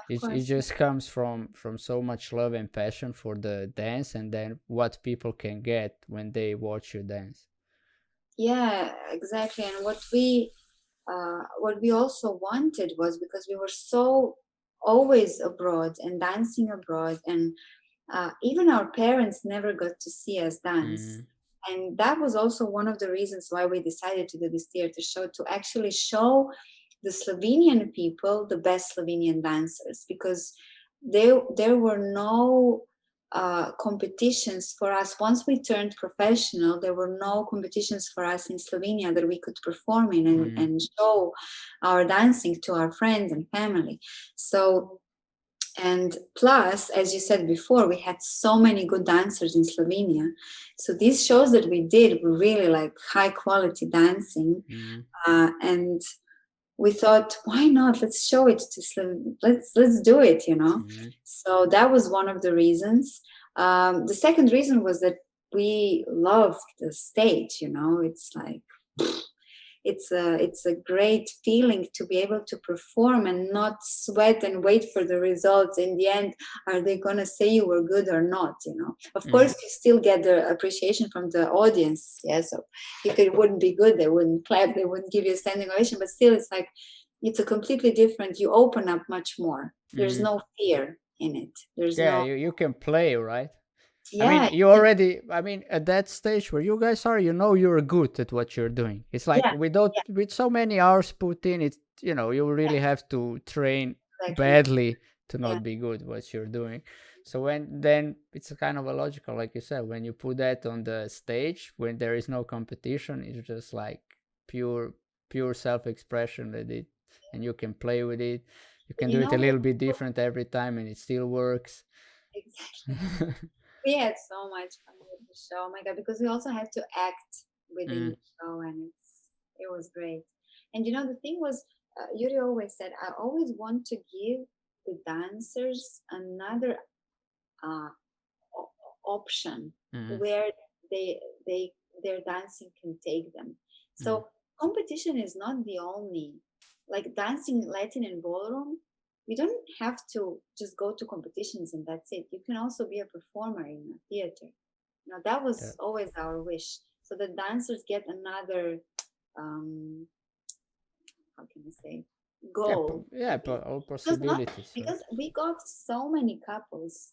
It just comes from so much love and passion for the dance, and then what people can get when they watch you dance. Yeah, exactly. And what we also wanted was, because we were so always abroad and dancing abroad, and even our parents never got to see us dance. And that was also one of the reasons why we decided to do this theater show, to actually show the Slovenian people the best Slovenian dancers, because there were no competitions for us. Once we turned professional, there were no competitions for us in Slovenia that we could perform in and show our dancing to our friends and family. So, and plus, as you said before, we had so many good dancers in Slovenia. So these shows that we did were really like high quality dancing. And we thought, why not? Let's show it to let's do it, So that was one of the reasons. The second reason was that we loved the stage. It's like, it's a great feeling to be able to perform and not sweat and wait for the results. In the end, are they going to say you were good or not? Of course, you still get the appreciation from the audience. Yeah, so if it wouldn't be good, they wouldn't clap, they wouldn't give you a standing ovation. But still, it's like, it's a completely different. You open up much more. There's no fear in it. There's you can play, right? Yeah, I mean, you already, at that stage where you guys are, you're good at what you're doing. It's like, with so many hours put in, it's, you really have to train badly to not be good at what you're doing. So then it's a kind of a logical, like you said, when you put that on the stage, when there is no competition, it's just like pure self-expression with it, and you can play with it. You can do it a little bit different every time, and it still works. Exactly. We had so much fun with the show. Oh my God, because we also had to act within the show, and it was great. And the thing was, Yuri always said, I always want to give the dancers another uh, option Mm-hmm. where they they their dancing can take them. So competition is not the only, like dancing Latin and ballroom. You don't have to just go to competitions and that's it. You can also be a performer in a theater. That Yeah. was always our wish. So the dancers get another, um, how can I say, Yeah, goal. yeah, Maybe. all Because not possibilities, right? because we got so many couples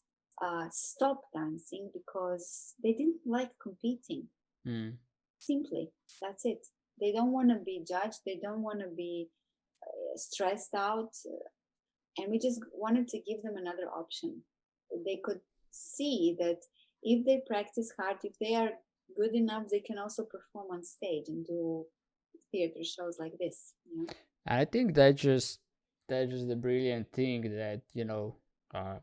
stop dancing because they didn't like competing. Mm. Simply, that's it. They don't want to be judged. They don't want to be stressed out, and we just wanted to give them another option. They could see that if they practice hard, if they are good enough, they can also perform on stage and do theater shows like this. I think that's just the brilliant thing that uh,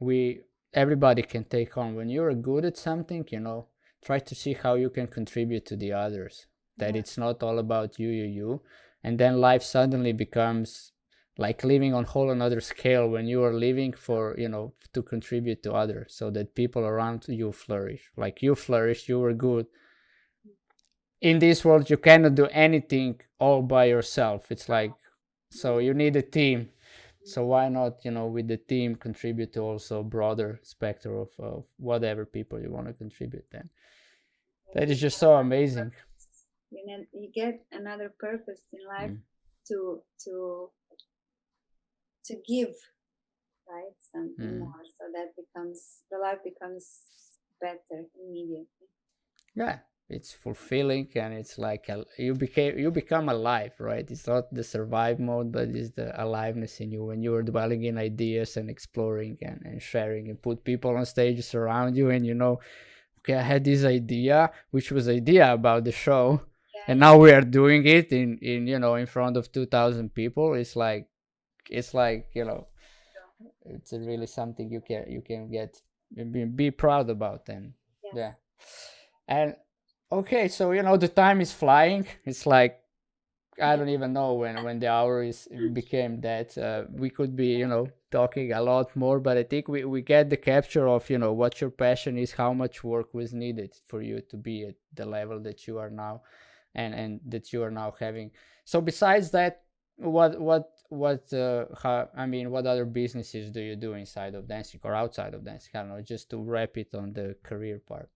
we everybody can take on. When you're good at something, try to see how you can contribute to the others. That Yeah. it's not all about you, and then life suddenly becomes like living on whole another scale when you are living for to contribute to others, so that people around you flourish. Like you flourish, you were good. In this world, you cannot do anything all by yourself. It's like, so you need a team. So why not, with the team, contribute to also broader spectrum of whatever people you want to contribute? Then that You is get just so another amazing. purpose. You get another purpose in life Mm. to to to give, right, something Mm. more, so that becomes the life becomes better immediately. Yeah, it's fulfilling, and it's like you become alive, right? It's not the survive mode, but it's the aliveness in you when you are dwelling in ideas and exploring and sharing and put people on stages around you, and okay, I had this idea, which was idea about the show, and Yeah, now we are doing it in in front of 2,000 people. It's like it's really something you can get be proud about. And yes, yeah. And okay, so the time is flying. It's like I yes. don't even know when the hour is became that. We could be talking a lot more, but I think we get the capture of what your passion is, how much work was needed for you to be at the level that you are now, and that you are now having. So besides that, what other businesses do you do inside of dancing or outside of dancing? I don't know, just to wrap it on the career part.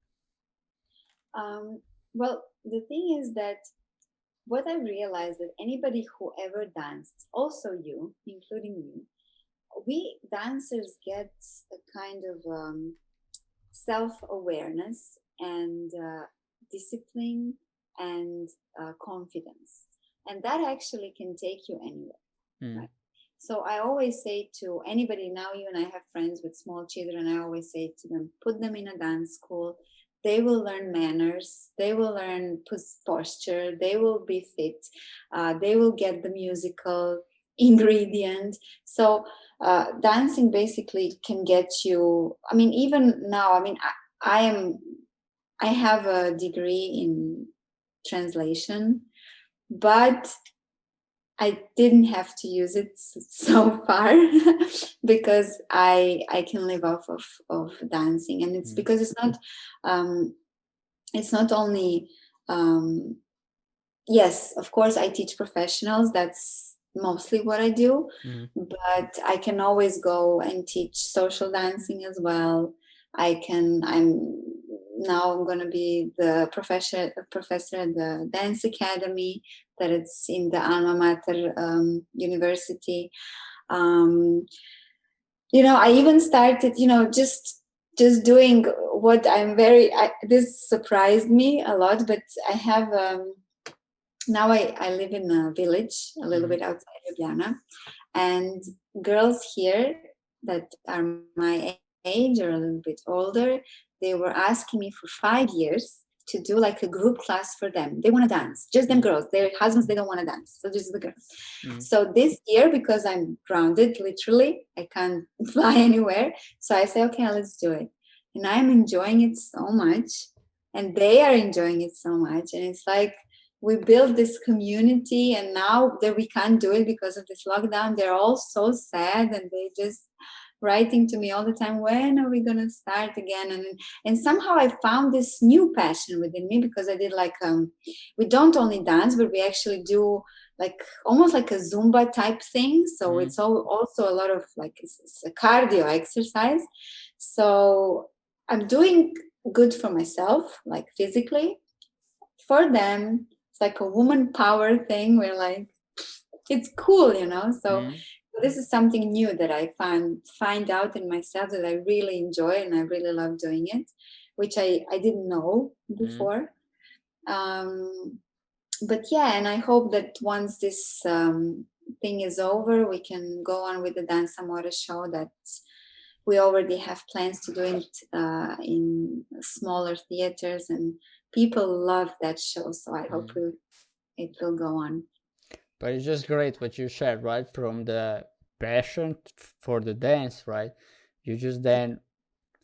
um, well, the thing is that what I realized, that anybody who ever danced, also you, including you, we dancers get a kind of self-awareness and discipline and confidence, and that actually can take you anywhere, Mm. right? So I always say to anybody, now you and I have friends with small children, I always say to them, put them in a dance school. They will learn manners, they will learn posture, they will be fit, they will get the musical ingredient. So dancing basically can get you, I mean, even now, I mean, I have a degree in translation, but I didn't have to use it so far because I can live off of dancing, and it's Mm. because um, it's not only, um, yes, of course I teach professionals, that's mostly what I do, Mm. but I can always go and teach social dancing as well. I'm going to be the professor at the dance academy that it's in the alma mater university. um, I even started, just doing what this surprised me a lot, but I have, now I live in a village a little Mm. bit outside Ljubljana, and girls here that are my age or a little bit older, they were asking me for 5 years to do like a group class for them. They want to dance, just them Mm. girls. Their husbands, they don't want to dance, so just the girls. Mm. So this year, because I'm grounded, literally, I can't fly anywhere. So I say, okay, let's do it, and I'm enjoying it so much, and they are enjoying it so much, and it's like we built this community, and now that we can't do it because of this lockdown, they're all so sad, and they just writing to me all the time, when are we gonna start again? And somehow I found this new passion within me, because I did like we don't only dance, but we actually do like almost like a Zumba type thing. So Mm-hmm. it's also a lot of like it's a cardio exercise. So I'm doing good for myself, like physically. For them, it's like a woman power thing where like it's cool, you know. So Mm-hmm. this is something new that I find out in myself that I really enjoy, and I really love doing it, which I didn't know Mm-hmm. before. Um, but yeah, and I hope that once this thing is over, we can go on with the Dance Amore show. That we already have plans to do it in smaller theaters, and people love that show. So I hope Mm-hmm. it will go on. But it's just great what you shared, right? From the passion for the dance, right? You just then,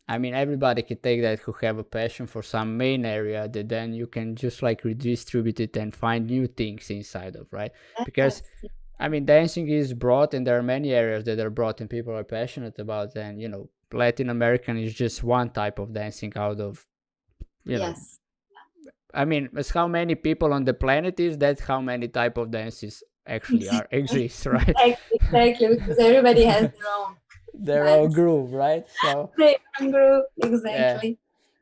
I mean, everybody can take that who have a passion for some main area that then you can just like redistribute it and find new things inside of, right? Because Yes, I mean, dancing is broad, and there are many areas that are broad and people are passionate about. And Latin American is just one type of dancing out of, you know, yes. I mean, as how many people on the planet is, that's how many type of dances actually are Exactly. exist, right? Exactly, because everybody has their own They're all dance. groove, right? So Their own group, yeah, exactly.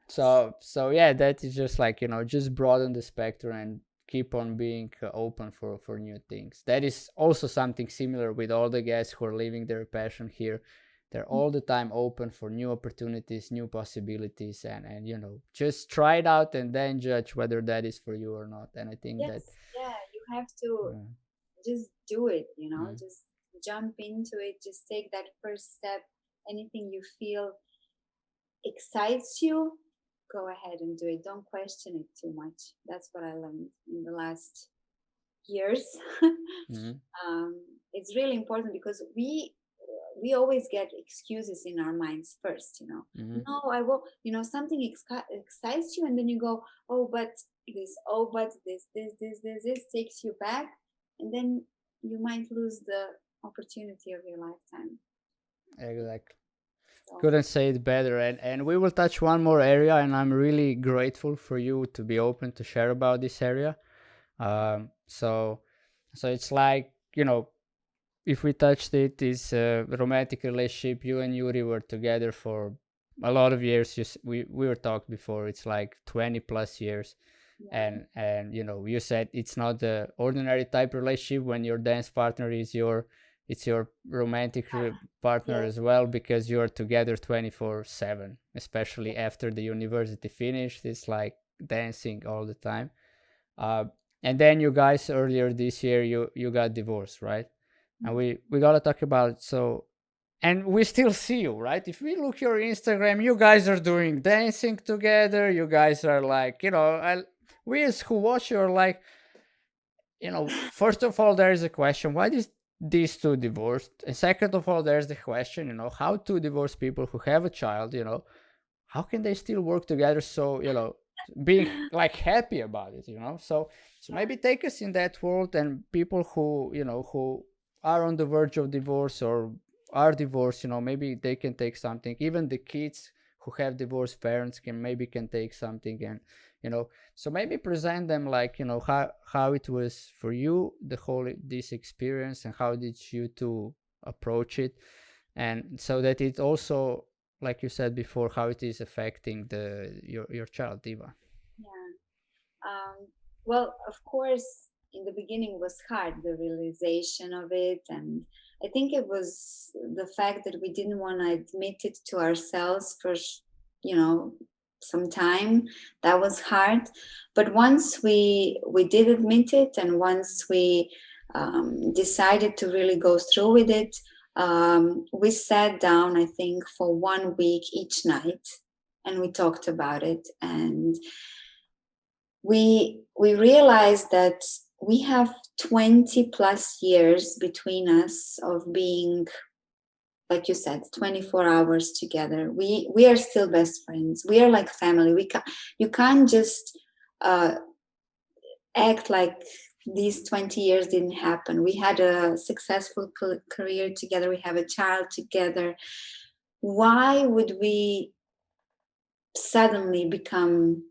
so yeah, that is just like just broaden the spectrum and keep on being open for new things. That is also something similar with all the guys who are living their passion here. They're all the time open for new opportunities, new possibilities, and just try it out and then judge whether that is for you or not. And I think that Yes, yeah, you have to uh, just do it, you know, mm, just jump into it, just take that first step. Anything you feel excites you, go ahead and do it. Don't question it too much. That's what I learned in the last years. mm, It's really important because we always get excuses in our minds first, you know. mm, No, I will, you know, something excites you, and then you go, oh, but this, oh, but this takes you back, and then you might lose the opportunity of your lifetime. exactly. So Couldn't say it better. And we will touch one more area, and I'm really grateful for you to be open to share about this area. So it's like if we touched it, is a romantic relationship. You and Yuri were together for a lot of years. We were talked before. It's like 20 plus years, yeah, and you said it's not the ordinary type relationship when your dance partner is your romantic partner yes, as well, because you're together 24/7, especially after the university finished. It's like dancing all the time. uh, and then you guys earlier this year you got divorced, right? And we gotta talk about it. So, and we still see you, right? If we look your Instagram, you guys are doing dancing together. You guys are like, we as who watch you are like, first of all, there is a question: why is these two divorced? And second of all, there's the question, how two divorced people who have a child, how can they still work together? So, being like happy about it, so maybe take us in that world, and people who are on the verge of divorce or are divorced, maybe they can take something. Even the kids who have divorced parents can take something. And so maybe present them like how it was for you, the whole this experience, and how did you two approach it, and so that it also, like you said before, how it is affecting your child Diva. yeah. Well, of course, in the beginning was hard, the realization of it. And I think it was the fact that we didn't want to admit it to ourselves for, you know, some time. That was hard. But once we did admit it, and once we decided to really go through with it, we sat down, I think, for 1 week each night, and we talked about it. And we realized that we have 20 plus years between us of being, like you said, 24 hours together. We are still best friends. We are like family. You can't just uh, act like these 20 years didn't happen. We had a successful career together. We have a child together. Why would we suddenly become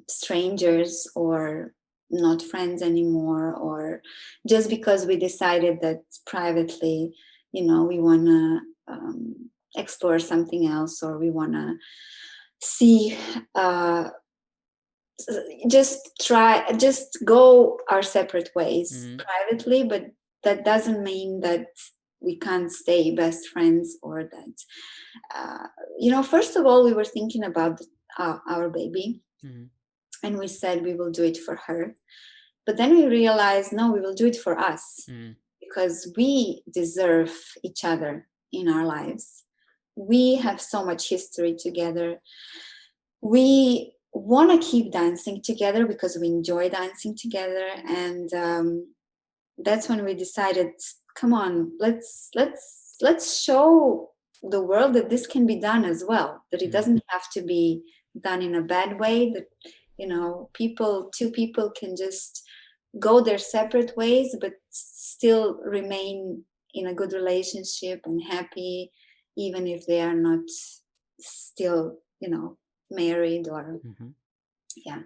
strangers or not friends anymore, or just because we decided that privately, we want to explore something else, or we want to see, just go our separate ways privately, but that doesn't mean that we can't stay best friends, or that first of all, we were thinking about our baby, and we said we will do it for her, but then we realized, no, we will do it for us, because we deserve each other in our lives. We have so much history together. We want to keep dancing together because we enjoy dancing together, and that's when we decided, come on, let's show the world that this can be done as well, that it doesn't have to be done in a bad way, that two people can just go their separate ways but still remain in a good relationship and happy, even if they are not still married, or yeah.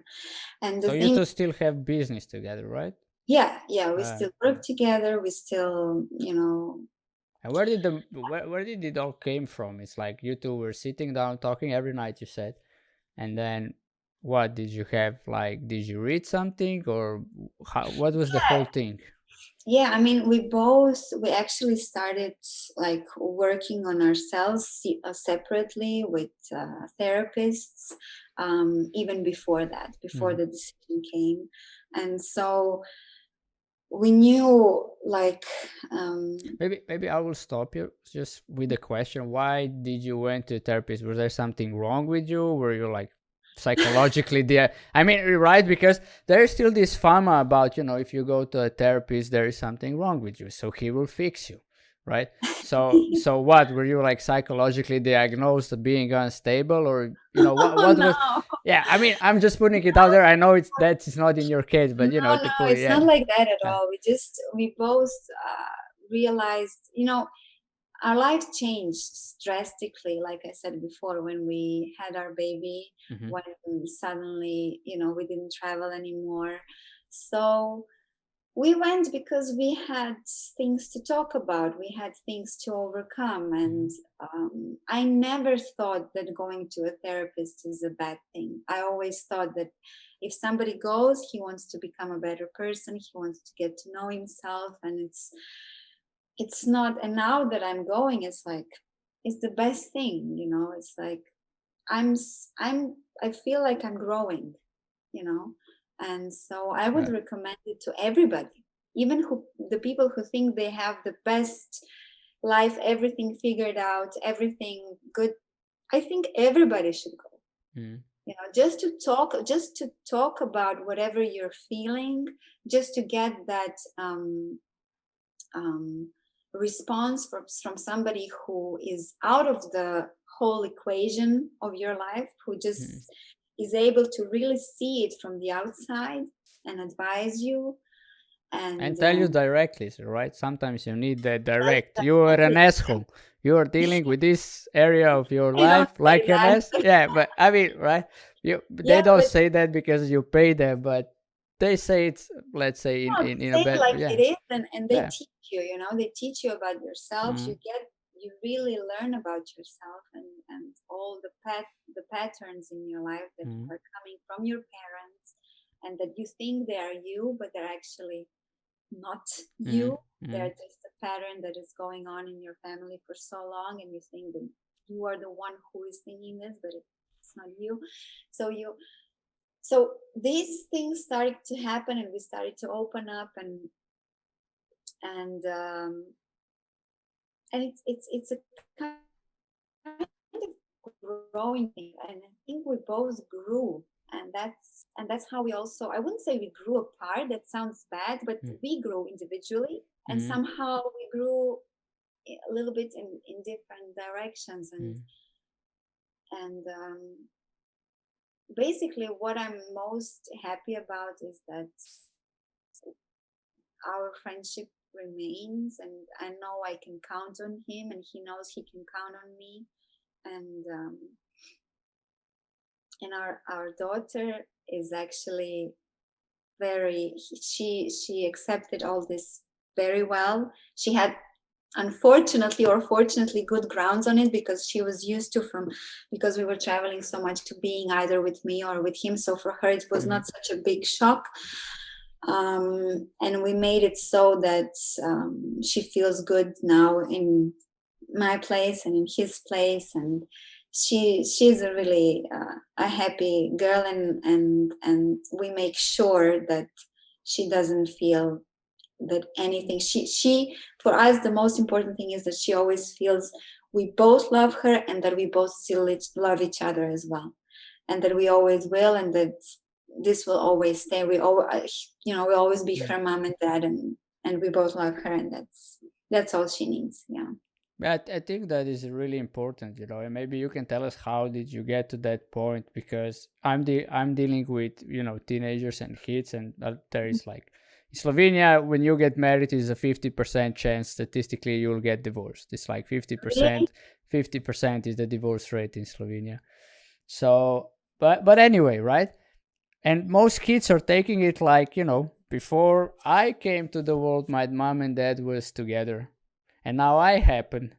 And the So you thing, two still have business together, right? yeah, we still work together, we still And where did it all came from? It's like you two were sitting down talking every night, you said, and then what did you have? Like, did you read something, or what was the whole thing? yeah, I mean, we actually started like working on ourselves separately with therapists, even before that, before the decision came. And so we knew, like, Maybe I will stop you just with the question: why did you went to a therapist? Was there something wrong with you? Were you like psychologically there? I mean, right? Because there is still this fama about, if you go to a therapist, there is something wrong with you, so he will fix you, right? So what, were you like psychologically diagnosed as being unstable, or oh what was? no. Yeah, I mean, I'm just putting it out there. I know it's not in your case, but No, to put it, it's not yeah. like that at Yeah. all. We both realized, our life changed drastically, like I said before, when we had our baby, when suddenly, we didn't travel anymore. So we went because we had things to talk about, we had things to overcome, and I never thought that going to a therapist is a bad thing. I always thought that if somebody goes, he wants to become a better person, he wants to get to know himself, and it's not. And now that I'm going, it's like, it's the best thing, it's like I feel like I'm growing, you know and so I would Right. recommend it to everybody, even the people who think they have the best life, everything figured out, everything good. I think everybody should go, Mm. just to talk about whatever you're feeling, just to get that um, response from somebody who is out of the whole equation of your life, who Mm. just is able to really see it from the outside and advise you. And And tell you directly, right? Sometimes you need that that's direct. You are an exactly. asshole. You are dealing with this area of your I don't life say like an that, ass. Yeah, but I mean, right? They yeah, don't but say that because you pay them, but they say it's, let's say, no, in say a it bad, like yeah, it is, and they yeah. teach you. They teach you about yourself. Mm, You really learn about yourself, and all the patterns in your life that mm, are coming from your parents, and that you think they are you, but they're actually not mm, you. They're mm, just a pattern that is going on in your family for so long, and you think that you are the one who is thinking this, but it's not you. So these things started to happen, and we started to open up, and it's a kind of growing thing, and I think we both grew, and that's how we also, I wouldn't say we grew apart, that sounds bad, but mm, we grew individually, and mm, somehow we grew a little bit in different directions, and mm. and basically what I'm most happy about is that our friendship remains, and I know I can count on him, and he knows he can count on me. And our daughter is actually very, she accepted all this very well. She had, unfortunately or fortunately, good grounds on it, because she was used to, from, because we were traveling so much, to being either with me or with him. So for her it was not such a big shock. And we made it so that she feels good now in my place and in his place, and she's a really a happy girl, and we make sure that she doesn't feel that anything, she for us the most important thing is that she always feels we both love her, and that we both still love each other as well, and that we always will, and that this will always stay. We always, we always be her mom and dad, and we both love her, and that's all she needs. Yeah. But I think that is really important, and maybe you can tell us how did you get to that point, because I'm dealing with, teenagers and kids, and there is like, in Slovenia, when you get married, is a 50% chance statistically you'll get divorced. It's like 50%, 50% is the divorce rate in Slovenia. So, but anyway, right? And most kids are taking it like, before I came to the world, my mom and dad was together, and now I happen,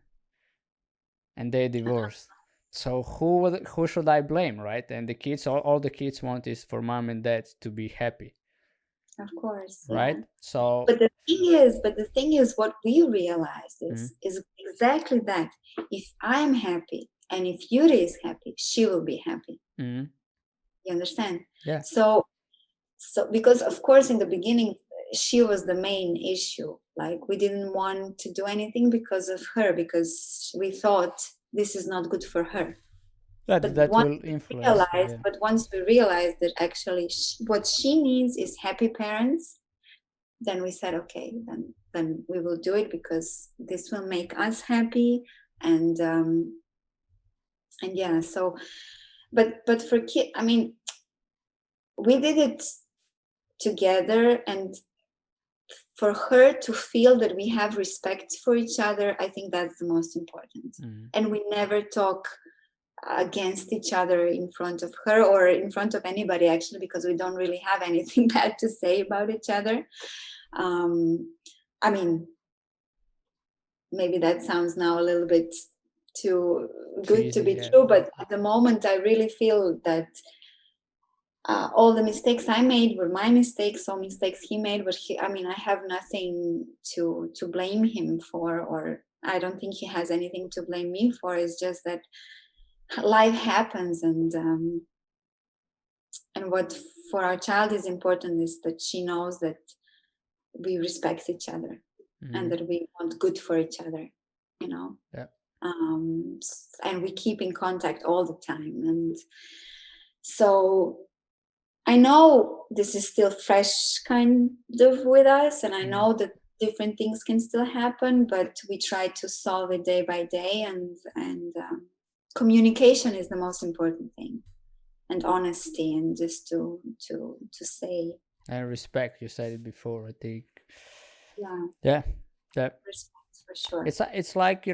and they divorced. So who should I blame, right? And the kids, all the kids want is for mom and dad to be happy, Of course, right? yeah. So, But the thing is, what we realized mm, is exactly that. If I'm happy and if Yuri is happy, she will be happy. mm, You understand? yeah, So because of course in the beginning she was the main issue. Like, we didn't want to do anything because of her, because we thought this is not good for her. that But that once will we influence you, realized, yeah. but once we realized that actually what she needs is happy parents, then we said, okay, then we will do it, because this will make us happy. And yeah, so, but for kid, I mean, we did it together, and for her to feel that we have respect for each other, I think that's the most important. And we never talk against each other in front of her or in front of anybody, actually, because we don't really have anything bad to say about each other. I mean, maybe that sounds now a little bit too good to Cheesy, be yeah. true, but at the moment I really feel that all the mistakes I made were my mistakes, all mistakes he made were I have nothing to blame him for, or I don't think he has anything to blame me for. It's just that life happens, and what for our child is important is that she knows that we respect each other, and that we want good for each other, you know. Yeah. And we keep in contact all the time, and so I know this is still fresh kind of with us, and I know that different things can still happen, but we try to solve it day by day, and communication is the most important thing, and honesty, and just to say, And respect, you said it before, I think. yeah, Yeah, yeah. respect for sure. It's like,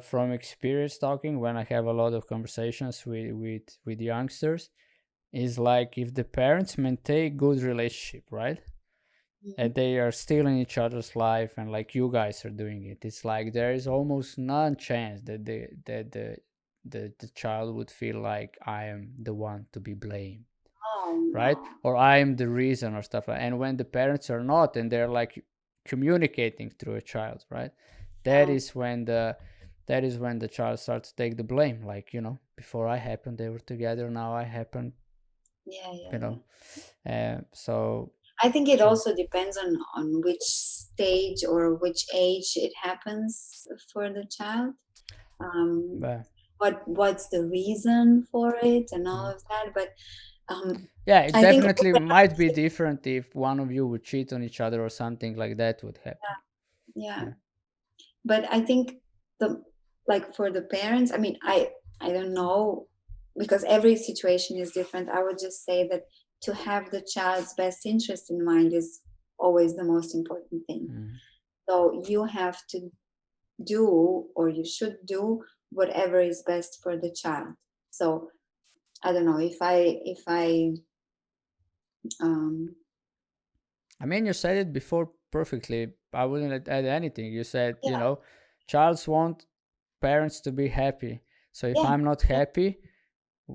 from experience talking, when I have a lot of conversations with youngsters, is like, if the parents maintain good relationship, right, and they are still in each other's life, and like you guys are doing it, it's like there is almost none chance that the child would feel like I am the one to be blamed, Oh right, no. or I am the reason, or stuff. And when the parents are not, and they're like communicating through a child, right, that Yeah. is when the child starts to take the blame, like, before I happened they were together, now I happen, Yeah, yeah, you yeah. know so I think it so also depends on which stage or which age it happens for the child. Um, but what's the reason for it and all of that. But yeah, it I think definitely might be different if one of you would cheat on each other, or something like that would happen. yeah, Yeah. but I think the like for the parents, I mean, I don't know because every situation is different, I would just say that to have the child's best interest in mind is always the most important thing. Mm. So you have to do, or you should do, whatever is best for the child. So I don't know if I um I mean, you said it before perfectly. I wouldn't add anything. You said, yeah, childs want parents to be happy. So if yeah, I'm not yeah, happy,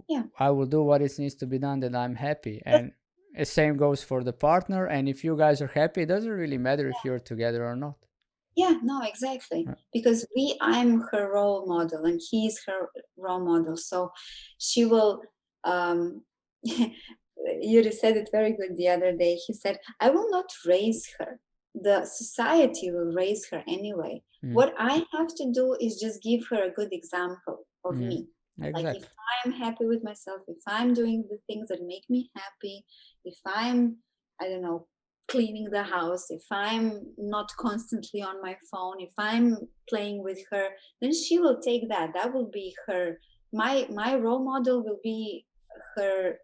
yeah, I will do what it needs to be done that I'm happy. that's, And the same goes for the partner. And if you guys are happy, it doesn't really matter if you're together or not. yeah, no, exactly, Uh, because I'm her role model and he's her role model. So she will Yuri said it very good the other day. He said, I will not raise her, the society will raise her anyway. Mm, What I have to do is just give her a good example of mm, me. Like, if exactly. I'm happy with myself, if I'm doing the things that make me happy, if I'm, I don't know, cleaning the house, if I'm not constantly on my phone, if I'm playing with her, then she will take that. That will be her. My role model will be her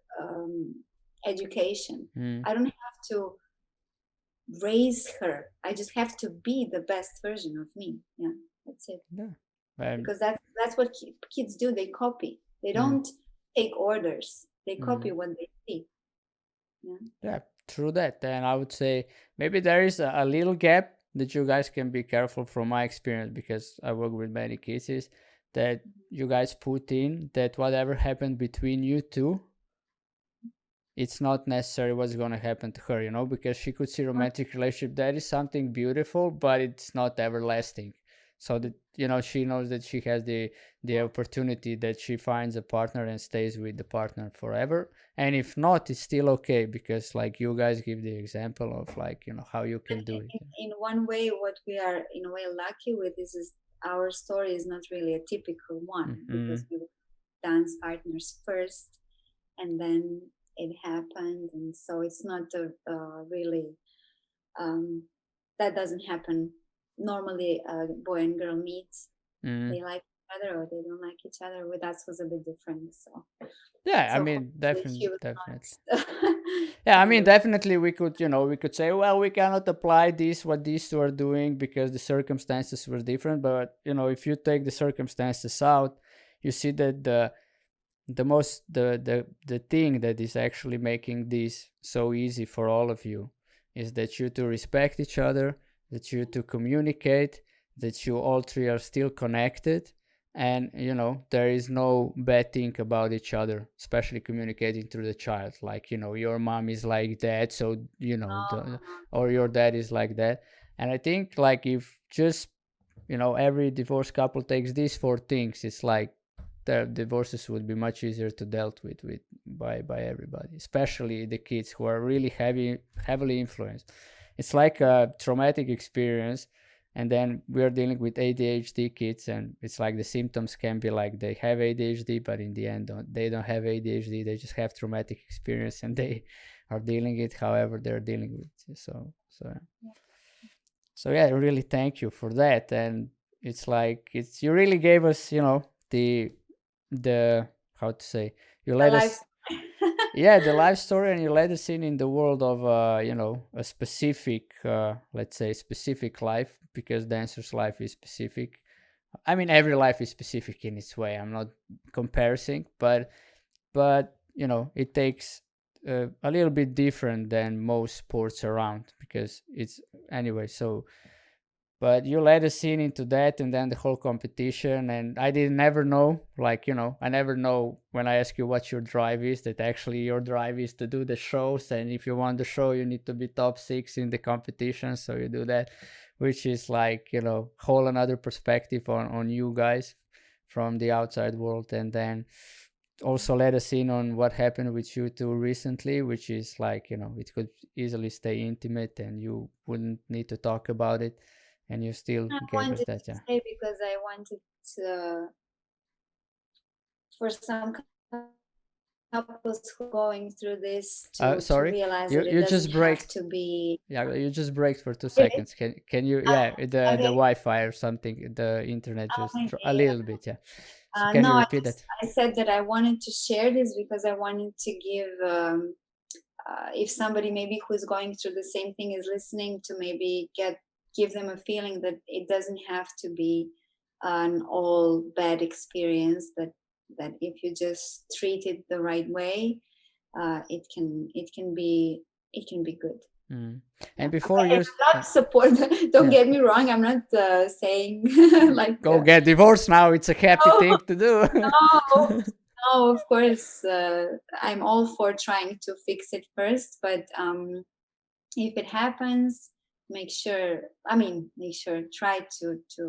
education. Mm, I don't have to raise her. I just have to be the best version of me. Yeah, that's it. yeah. And Because that's what kids do. They copy. They mm, don't take orders. They copy mm. what they see. Yeah. Yeah, true that. And I would say maybe there is a little gap that you guys can be careful from my experience because I work with many cases that you guys put in that whatever happened between you two, it's not necessary what's going to happen to her, because she could see romantic relationship. That is something beautiful, but it's not everlasting. So that, she knows that she has the opportunity that she finds a partner and stays with the partner forever. And if not, it's still okay because like you guys give the example of like, how you And can do it. in one way, what we are in a way lucky with is our story is not really a typical one Mm-hmm. because we were dance partners first, and then it happened, and so it's not a really um, that doesn't happen normally. A boy and girl meet, Mm. they like each other or they don't like each other. With us was a bit different, so Yeah, I mean, hopefully she definitely, was definitely. not Yeah, I kind mean, of. definitely we could say, well, we cannot apply this what these two are doing because the circumstances were different. But if you take the circumstances out, you see that the thing that is actually making this so easy for all of you is that you two respect each other, that you two communicate, that you all three are still connected, and there is no bad thing about each other, especially communicating through the child, like your mom is like that, so or your dad is like that. And I think like if just every divorced couple takes these four things, it's like their divorces would be much easier to dealt with by everybody, especially the kids who are really heavily influenced. It's like a traumatic experience, and then we're dealing with ADHD kids, and it's like the symptoms can be like they have ADHD, but in the end they don't have ADHD, they just have traumatic experience and they are dealing it however they're dealing with it. So yeah, really thank you for that. And it's like you really gave us, the how to say, you The let us, life. yeah, the life story, and you let us in the world of a specific let's say specific life, because dancer's life is specific. I mean, every life is specific in its way. I'm not comparing, but it takes a little bit different than most sports around because it's anyway. So but you let us in into that, and then the whole competition, and I didn't never know, like I never know when I ask you what your drive is, that actually your drive is to do the shows, and if you want the show you need to be top 6 in the competition, so you do that, which is like whole another perspective on you guys from the outside world. And then also let us in on what happened with you two recently, which is like it could easily stay intimate and you wouldn't need to talk about it, and you still I gave us wanted that. to Yeah. say because I wanted to, for some couples who are going through this to Sorry, realize you that it you doesn't just have break. to be Yeah, you just break for two really. seconds. Can you? Yeah, the Okay. Wi-Fi or something. The internet just a Maybe. little bit. Yeah. So can No, you repeat that? I said that I wanted to share this because I wanted to give, if somebody maybe who's going through the same thing is listening, to maybe give them a feeling that it doesn't have to be an all bad experience. That if you just treat it the right way, it can be good. Mm. Yeah. And before you, I'm not support. Don't yeah, get me wrong. I'm not saying like go get divorced now. It's a happy no, thing to do. no, no. Of course, I'm all for trying to fix it first, but if it happens, make sure. Make sure. Try to do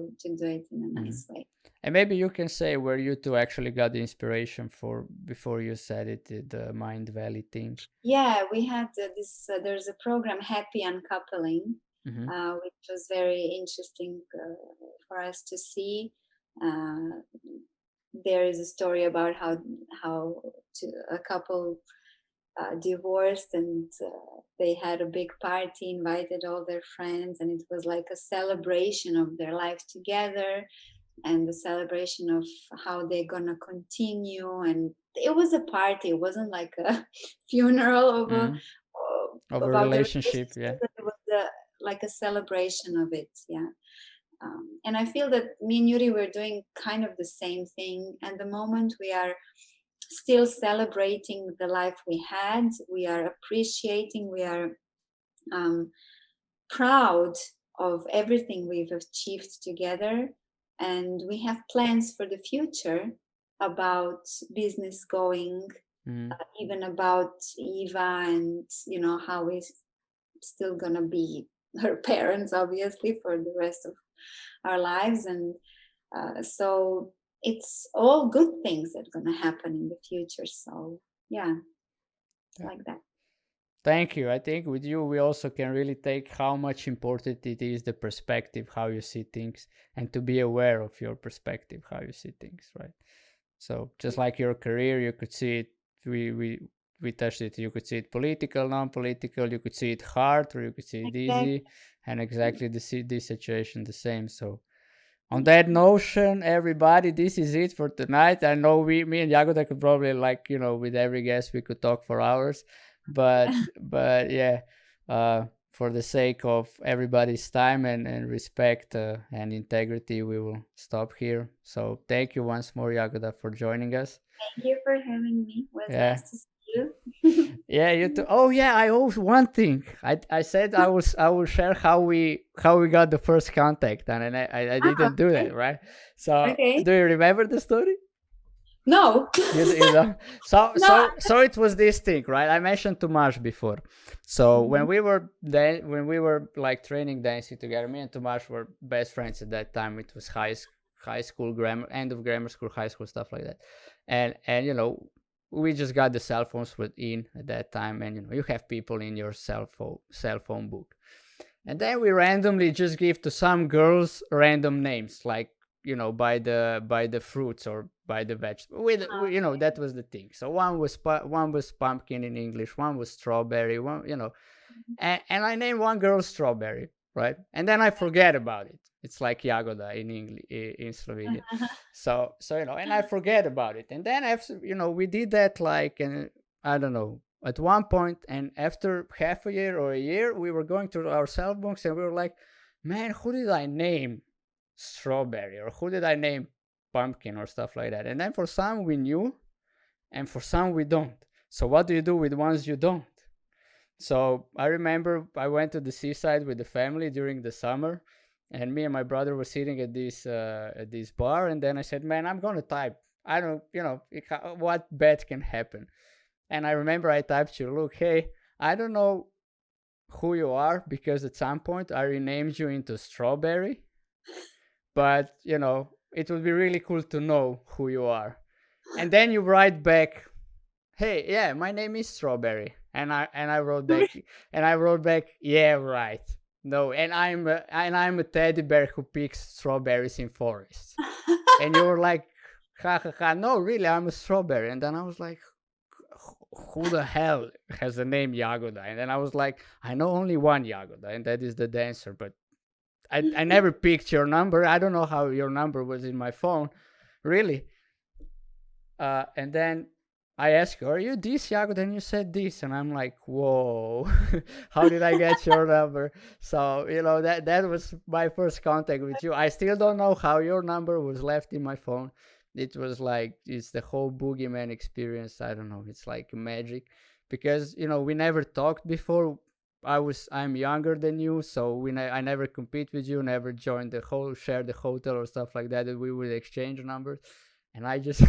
it in a Mm. nice way. And maybe you can say where you two actually got the inspiration for before you said it, the Mind Valley thing. Yeah, we had this. There's a program, Happy Uncoupling, Mm-hmm. which was very interesting for us to see. Uh, there is a story about a couple divorced, and they had a big party, invited all their friends, and it was like a celebration of their life together and the celebration of how they're gonna continue. And it was a party. It wasn't like a funeral Mm. Of a about the relationship, relationship, yeah. but it was like a celebration of it. Yeah. And I feel that me and Yuri were doing kind of the same thing. And the moment we are still celebrating the life we had, we are appreciating, we are um, proud of everything we've achieved together, and we have plans for the future about business going, Mm. even about Eva, and how we're still gonna be her parents, obviously, for the rest of our lives. And so it's all good things that are gonna happen in the future. So yeah, it's Yeah. like that. Thank you. I think with you, we also can really take how much important it is the perspective, how you see things, and to be aware of your perspective, how you see things, right? So just like your career, you could see it. We touched it. You could see it political, non-political. You could see it hard, or you could see it easy, Exactly. and exactly this situation the same. So on that notion, everybody, this is it for tonight. I know me and Jagoda could probably, like, with every guest we could talk for hours, but yeah, for the sake of everybody's time and respect and integrity, we will stop here. So thank you once more, Jagoda, for joining us. Thank you for having me. It was Yeah. nice to see you. Yeah, you too. Oh yeah, I owe one thing. I said I will share how we got the first contact, and I didn't do Okay. that, right? So Okay. do you remember the story? No. You know. So No. so so it was this thing, right? I mentioned Tomasz before. So when Mhm. we were like training dancing together, me and Tomasz were best friends at that time. It was high school, grammar, end of grammar school, high school, stuff like that. And we just got the cell phones put in at that time, and you have people in your cell phone book. And then we randomly just give to some girls random names, like, by the fruits or by the vegetables. That was the thing. So one was pumpkin in English, one was strawberry, and I named one girl Strawberry, right? And then I forget about it. It's like Jagoda in English, in Slovenia. So and I forget about it. And then after, we did that, like, and I don't know, at one point, and after half a year or a year, we were going through our cell books, and we were like, man, who did I name Strawberry, or who did I name Pumpkin, or stuff like that? And then for some we knew, and for some we don't. So what do you do with ones you don't? So I remember I went to the seaside with the family during the summer, and me and my brother were sitting at this bar, and then I said, "Man, I'm gonna type. I don't, what bad can happen?" And I remember I typed you, "Look, hey, I don't know who you are, because at some point I renamed you into Strawberry, but it would be really cool to know who you are." And then you write back, "Hey, yeah, my name is Strawberry," and I wrote back, "Yeah, right. No, and I'm a teddy bear who picks strawberries in forests." And you were like, "Ha ha ha! No, really, I'm a strawberry." And then I was like, who the hell has the name Jagoda? And then I was like, I know only one Jagoda, and that is the dancer. But I never picked your number. I don't know how your number was in my phone, really. And then I asked you, are you this Jagoda? And you said this. And I'm like, whoa, how did I get your number? So, that was my first contact with you. I still don't know how your number was left in my phone. It was like, it's the whole boogeyman experience. I don't know. It's like magic because, we never talked before. I'm younger than you, so I never compete with you, never joined share the hotel or stuff like that we would exchange numbers. And I just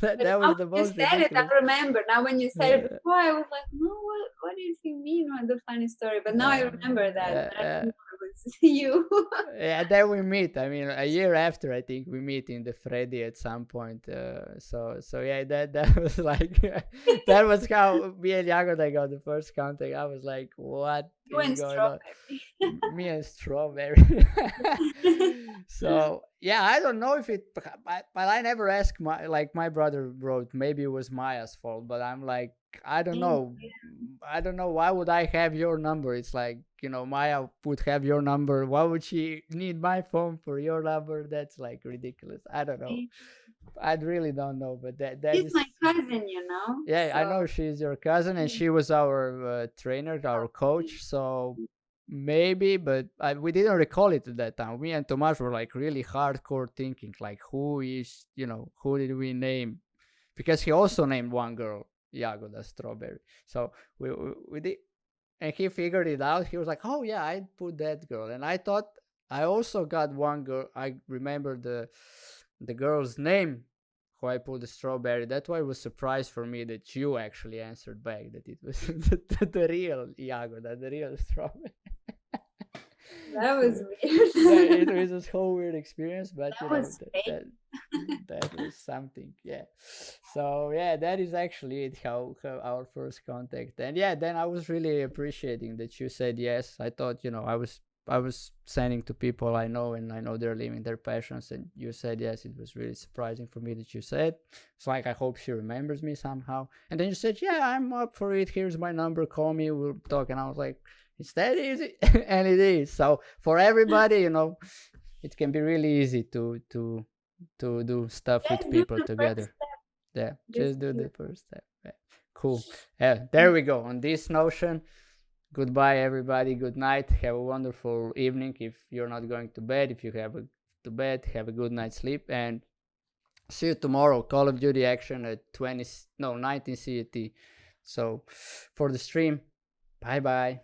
that Now was the you most said it, ridiculous. I remember. Now when you said it before, I was like, no, what does he mean? What the funny story? But now I remember that. I remember it was you. Yeah, then we meet. I mean, a year after, I think we meet in the Freddy at some point. So yeah, that was like that was how me and Jagoda got the first contact. I was like, what You is and going on? strawberry. Me and Strawberry. So yeah, I don't know if but I never asked my brother wrote, maybe it was Maya's fault, but I'm like, I don't know. I don't know, why would I have your number? It's like, Maya would have your number. Why would she need my phone for your number? That's like ridiculous. I don't know. I really don't know, but that She's is. my cousin, Yeah, I so know she's your cousin, and she was our trainer, our coach. So maybe, but we didn't recall it at that time. Me and Tomas were like really hardcore thinking, like, who did we name? Because he also named one girl Jagoda Strawberry. So we did, and he figured it out. He was like, oh yeah, I put that girl, and I thought I also got one girl. I remember the girl's name who I put the Strawberry. That's why it was surprise for me that you actually answered back that it was the real Jagoda, the real Strawberry. that was It weird. was this whole weird experience, but That was fake. that was something. Yeah. So yeah, that is actually it. How our first contact, and yeah, then I was really appreciating that you said yes. I thought, I was sending to people I know, and I know they're living their passions, and you said yes. It was really surprising for me that you said. It's like, I hope she remembers me somehow. And then you said, yeah, I'm up for it. Here's my number. Call me. We'll talk. And I was like, it's that easy. And it is. So for everybody, it can be really easy to do stuff Just with do people the first together. step. Yeah, Just just do do the first step. Yeah. Cool. Yeah, there we go. On this notion, goodbye, everybody. Good night. Have a wonderful evening. If you're not going to bed, if you to bed, have a good night's sleep, and see you tomorrow. Call of Duty action at 19 CET. So for the stream, bye bye.